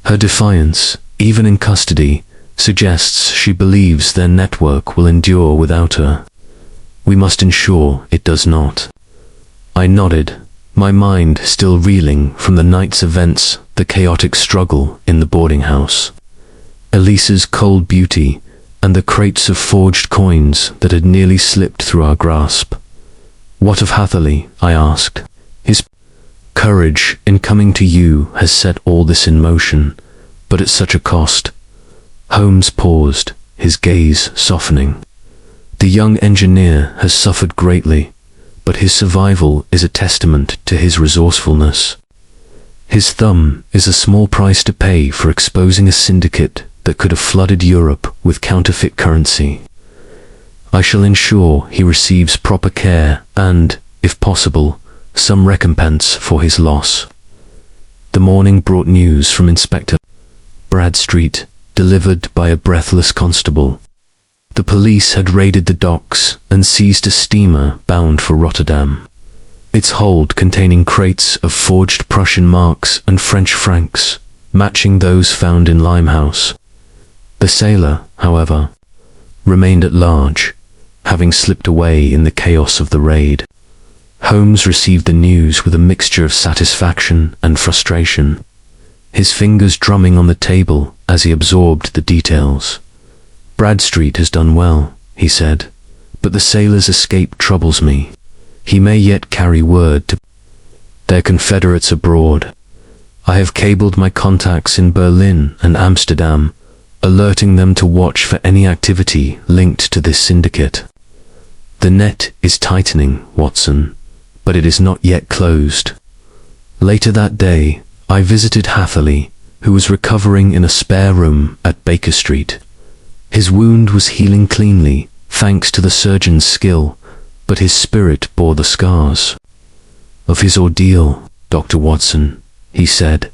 Her defiance, even in custody, suggests she believes their network will endure without her. We must ensure it does not." I nodded, my mind still reeling from the night's events, the chaotic struggle in the boarding house, Elise's cold beauty, and the crates of forged coins that had nearly slipped through our grasp. "What of Hatherley?" I asked. "His courage in coming to you has set all this in motion, but at such a cost." Holmes paused, his gaze softening. The young engineer has suffered greatly, but his survival is a testament to his resourcefulness. His thumb is a small price to pay for exposing a syndicate that could have flooded Europe with counterfeit currency. I shall ensure he receives proper care and, if possible, some recompense for his loss. The morning brought news from Inspector Bradstreet, delivered by a breathless constable. The police had raided the docks and seized a steamer bound for Rotterdam, its hold containing crates of forged Prussian marks and French francs, matching those found in Limehouse. The sailor, however, remained at large, having slipped away in the chaos of the raid. Holmes received the news with a mixture of satisfaction and frustration, his fingers drumming on the table as he absorbed the details. "Bradstreet has done well," he said, "but the sailor's escape troubles me. He may yet carry word to their confederates abroad. I have cabled my contacts in Berlin and Amsterdam, alerting them to watch for any activity linked to this syndicate. The net is tightening, Watson, but it is not yet closed." Later that day, I visited Hatherley, who was recovering in a spare room at Baker Street. His wound was healing cleanly, thanks to the surgeon's skill, but his spirit bore the scars of his ordeal. "Dr. Watson," he said,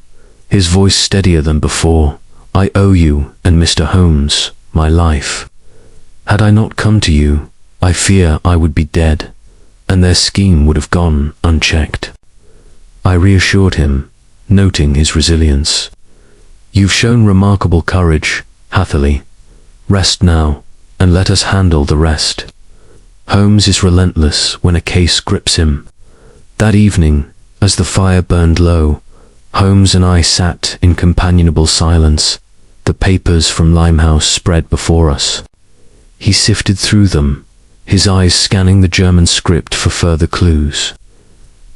his voice steadier than before, "I owe you and Mr. Holmes my life. Had I not come to you, I fear I would be dead, and their scheme would have gone unchecked." I reassured him, noting his resilience. "You've shown remarkable courage, Hatherley. Rest now, and let us handle the rest." Holmes is relentless when a case grips him. That evening, as the fire burned low, Holmes and I sat in companionable silence, the papers from Limehouse spread before us. He sifted through them, his eyes scanning the German script for further clues.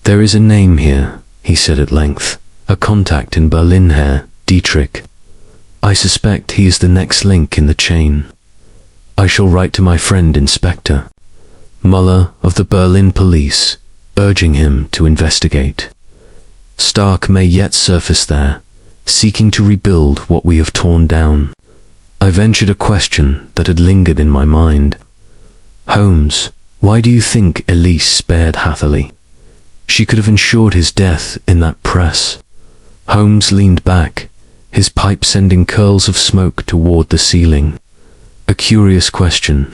"There is a name here," he said at length, "a contact in Berlin, Herr Dietrich. I suspect he is the next link in the chain. I shall write to my friend Inspector Muller of the Berlin police, urging him to investigate. Stark may yet surface there, seeking to rebuild what we have torn down." I ventured a question that had lingered in my mind. "Holmes, why do you think Elise spared Hatherley? She could have ensured his death in that press." Holmes leaned back, his pipe sending curls of smoke toward the ceiling. "A curious question,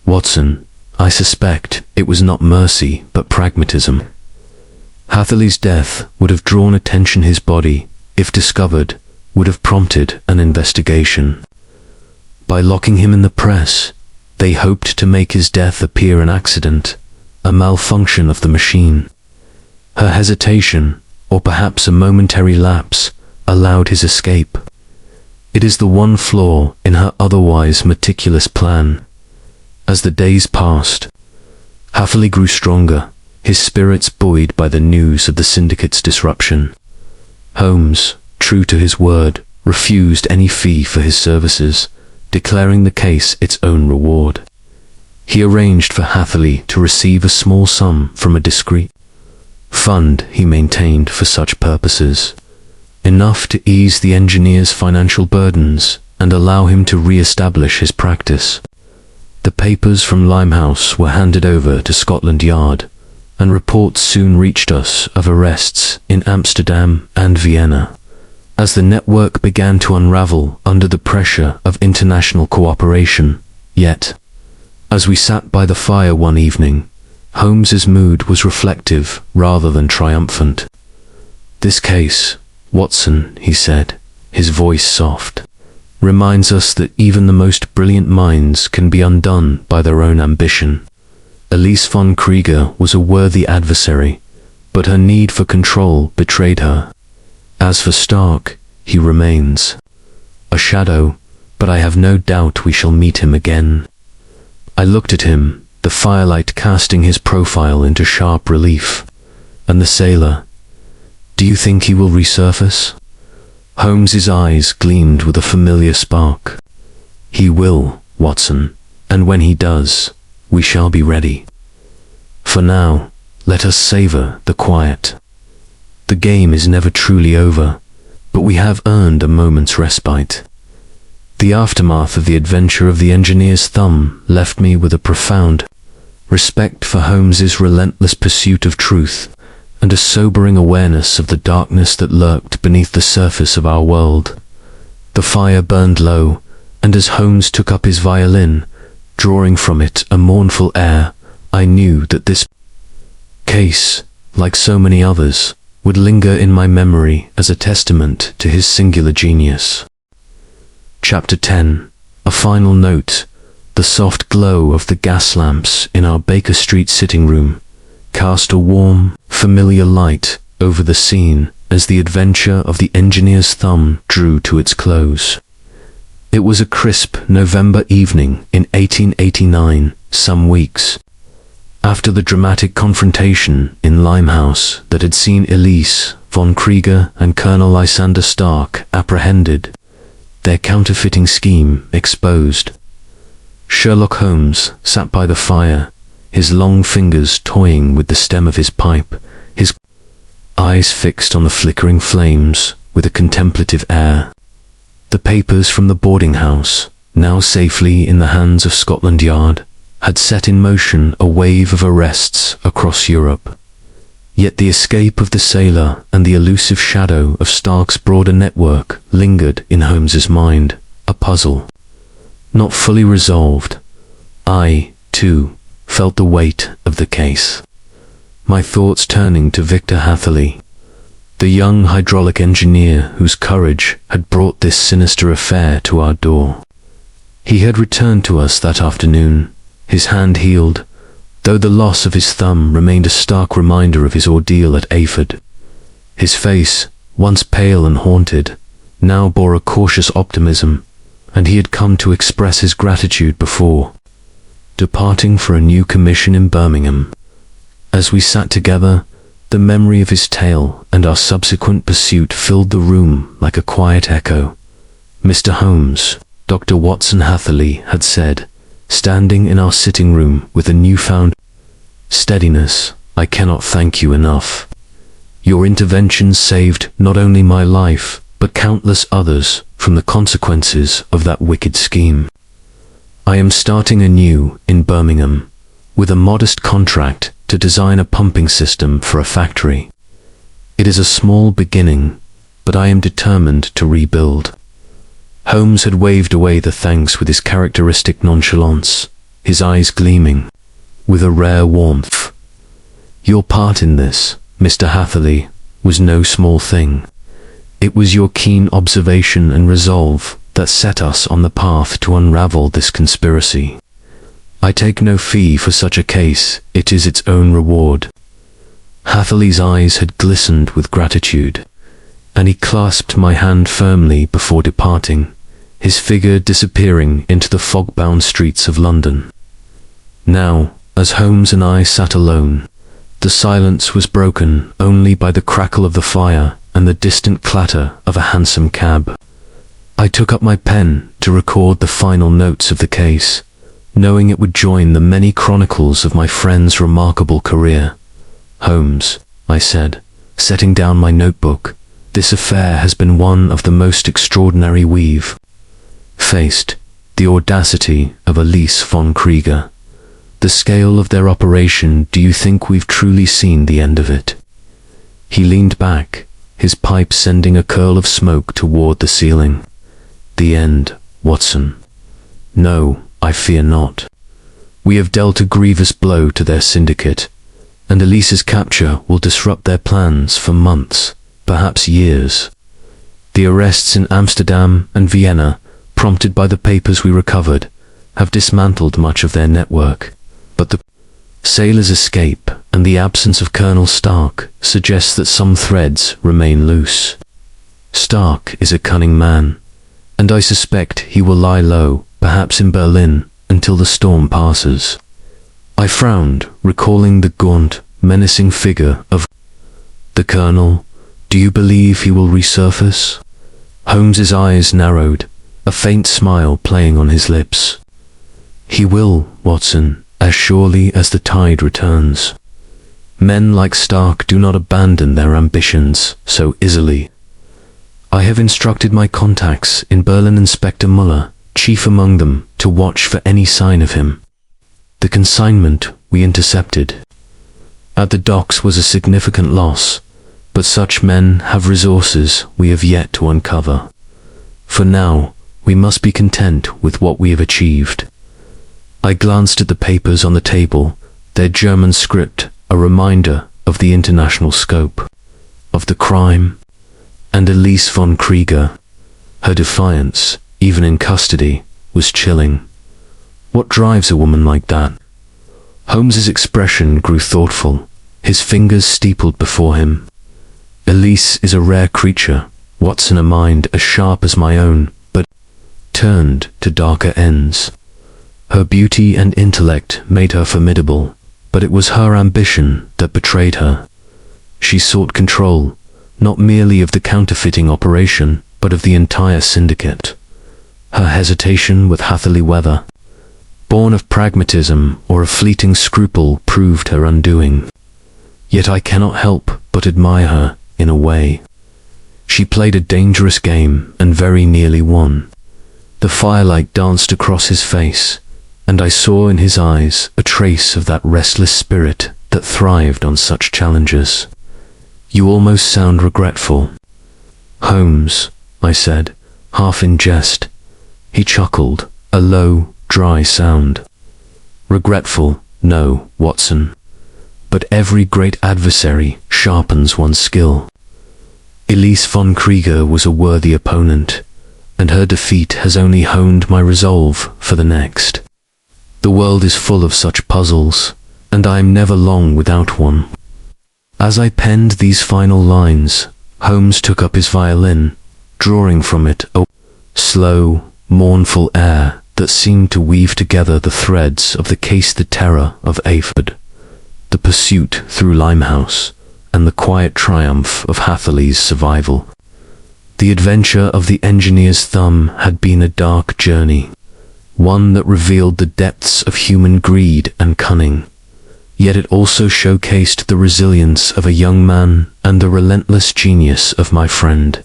Watson. I suspect it was not mercy, but pragmatism. Hatherley's death would have drawn attention. His body, if discovered, would have prompted an investigation. By locking him in the press, they hoped to make his death appear an accident, a malfunction of the machine. Her hesitation, or perhaps a momentary lapse, allowed his escape. It is the one flaw in her otherwise meticulous plan. As the days passed, Hatherley grew stronger, his spirits buoyed by the news of the syndicate's disruption. Holmes, true to his word, refused any fee for his services, declaring the case its own reward. He arranged for Hatherley to receive a small sum from a discreet fund he maintained for such purposes, enough to ease the engineer's financial burdens and allow him to re-establish his practice. The papers from Limehouse were handed over to Scotland Yard, and reports soon reached us of arrests in Amsterdam and Vienna. As the network began to unravel under the pressure of international cooperation, yet, as we sat by the fire one evening, Holmes's mood was reflective rather than triumphant. "This case, Watson," he said, his voice soft, "reminds us that even the most brilliant minds can be undone by their own ambition. Elise von Krieger was a worthy adversary, but her need for control betrayed her. As for Stark, he remains a shadow, but I have no doubt we shall meet him again." I looked at him, the firelight casting his profile into sharp relief. "And the sailor, do you think he will resurface?" Holmes's eyes gleamed with a familiar spark. He will, Watson, and when he does, we shall be ready. For now, let us savor the quiet. The game is never truly over, but we have earned a moment's respite. The aftermath of the adventure of the engineer's thumb left me with a profound respect for Holmes's relentless pursuit of truth and a sobering awareness of the darkness that lurked beneath the surface of our world. The fire burned low, and as Holmes took up his violin, drawing from it a mournful air, I knew that this case, like so many others, would linger in my memory as a testament to his singular genius. Chapter 10. A final note. The soft glow of the gas lamps in our Baker Street sitting room cast a warm, familiar light over the scene as the adventure of the engineer's thumb drew to its close. It was a crisp November evening in 1889, some weeks after the dramatic confrontation in Limehouse that had seen Elise von Krieger and Colonel Lysander Stark apprehended, their counterfeiting scheme exposed. Sherlock Holmes sat by the fire, his long fingers toying with the stem of his pipe, his eyes fixed on the flickering flames with a contemplative air. The papers from the boarding house, now safely in the hands of Scotland Yard, had set in motion a wave of arrests across Europe. Yet the escape of the sailor and the elusive shadow of Stark's broader network lingered in Holmes's mind, a puzzle. Not fully resolved, I, too, felt the weight of the case, my thoughts turning to Victor Hatherley, the young hydraulic engineer whose courage had brought this sinister affair to our door. He had returned to us that afternoon, his hand healed, though the loss of his thumb remained a stark reminder of his ordeal at Ayford. His face, once pale and haunted, now bore a cautious optimism, and he had come to express his gratitude before departing for a new commission in Birmingham. As we sat together, the memory of his tale and our subsequent pursuit filled the room like a quiet echo. Mr. Holmes, Dr. Watson Hatherley had said, standing in our sitting room with a newfound steadiness, I cannot thank you enough. Your interventions saved not only my life, but countless others from the consequences of that wicked scheme. I am starting anew in Birmingham, with a modest contract to design a pumping system for a factory. It is a small beginning, but I am determined to rebuild. Holmes had waved away the thanks with his characteristic nonchalance, his eyes gleaming with a rare warmth. Your part in this, Mr. Hatherley, was no small thing. It was your keen observation and resolve that set us on the path to unravel this conspiracy. I take no fee for such a case, it is its own reward. Hatherley's eyes had glistened with gratitude, and he clasped my hand firmly before departing, his figure disappearing into the fog-bound streets of London. Now, as Holmes and I sat alone, the silence was broken only by the crackle of the fire and the distant clatter of a hansom cab. I took up my pen to record the final notes of the case, knowing it would join the many chronicles of my friend's remarkable career. Holmes, I said, setting down my notebook, this affair has been one of the most extraordinary we've faced. The audacity of Elise von Krieger, the scale of their operation, do you think we've truly seen the end of it? He leaned back, his pipe sending a curl of smoke toward the ceiling. The end, Watson. No, I fear not. We have dealt a grievous blow to their syndicate, and Elise's capture will disrupt their plans for months, perhaps years. The arrests in Amsterdam and Vienna, prompted by the papers we recovered, have dismantled much of their network, but the sailor's escape and the absence of Colonel Stark suggests that some threads remain loose. Stark is a cunning man, and I suspect he will lie low, perhaps in Berlin, until the storm passes. I frowned, recalling the gaunt, menacing figure of the Colonel. Do you believe he will resurface? Holmes's eyes narrowed, a faint smile playing on his lips. He will, Watson, as surely as the tide returns. Men like Stark do not abandon their ambitions so easily. I have instructed my contacts in Berlin, Inspector Muller, chief among them, to watch for any sign of him. The consignment we intercepted at the docks was a significant loss, but such men have resources we have yet to uncover. For now, we must be content with what we have achieved. I glanced at the papers on the table, their German script, a reminder of the international scope of the crime, and Elise von Krieger. Her defiance, even in custody, was chilling. What drives a woman like that? Holmes's expression grew thoughtful, his fingers steepled before him. Elise is a rare creature, Watson, a mind as sharp as my own, but turned to darker ends. Her beauty and intellect made her formidable, but it was her ambition that betrayed her. She sought control, not merely of the counterfeiting operation, but of the entire syndicate. Her hesitation with Hatherley Weather, born of pragmatism or a fleeting scruple, proved her undoing. Yet I cannot help but admire her, in a way. She played a dangerous game and very nearly won. The firelight danced across his face, and I saw in his eyes a trace of that restless spirit that thrived on such challenges. You almost sound regretful. Holmes, I said, half in jest. He chuckled, a low, dry sound. Regretful, no, Watson. But every great adversary sharpens one's skill. Elise von Krieger was a worthy opponent, and her defeat has only honed my resolve for the next. The world is full of such puzzles, and I am never long without one. As I penned these final lines, Holmes took up his violin, drawing from it a slow, mournful air that seemed to weave together the threads of the case, the terror of Ayford, the pursuit through Limehouse, and the quiet triumph of Hatherley's survival. The adventure of the engineer's thumb had been a dark journey, one that revealed the depths of human greed and cunning. Yet it also showcased the resilience of a young man and the relentless genius of my friend.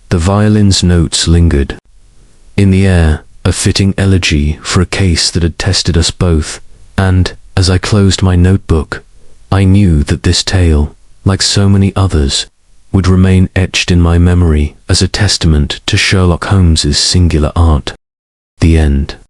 The violin's notes lingered in the air, a fitting elegy for a case that had tested us both, and, as I closed my notebook, I knew that this tale, like so many others, would remain etched in my memory as a testament to Sherlock Holmes's singular art. The end.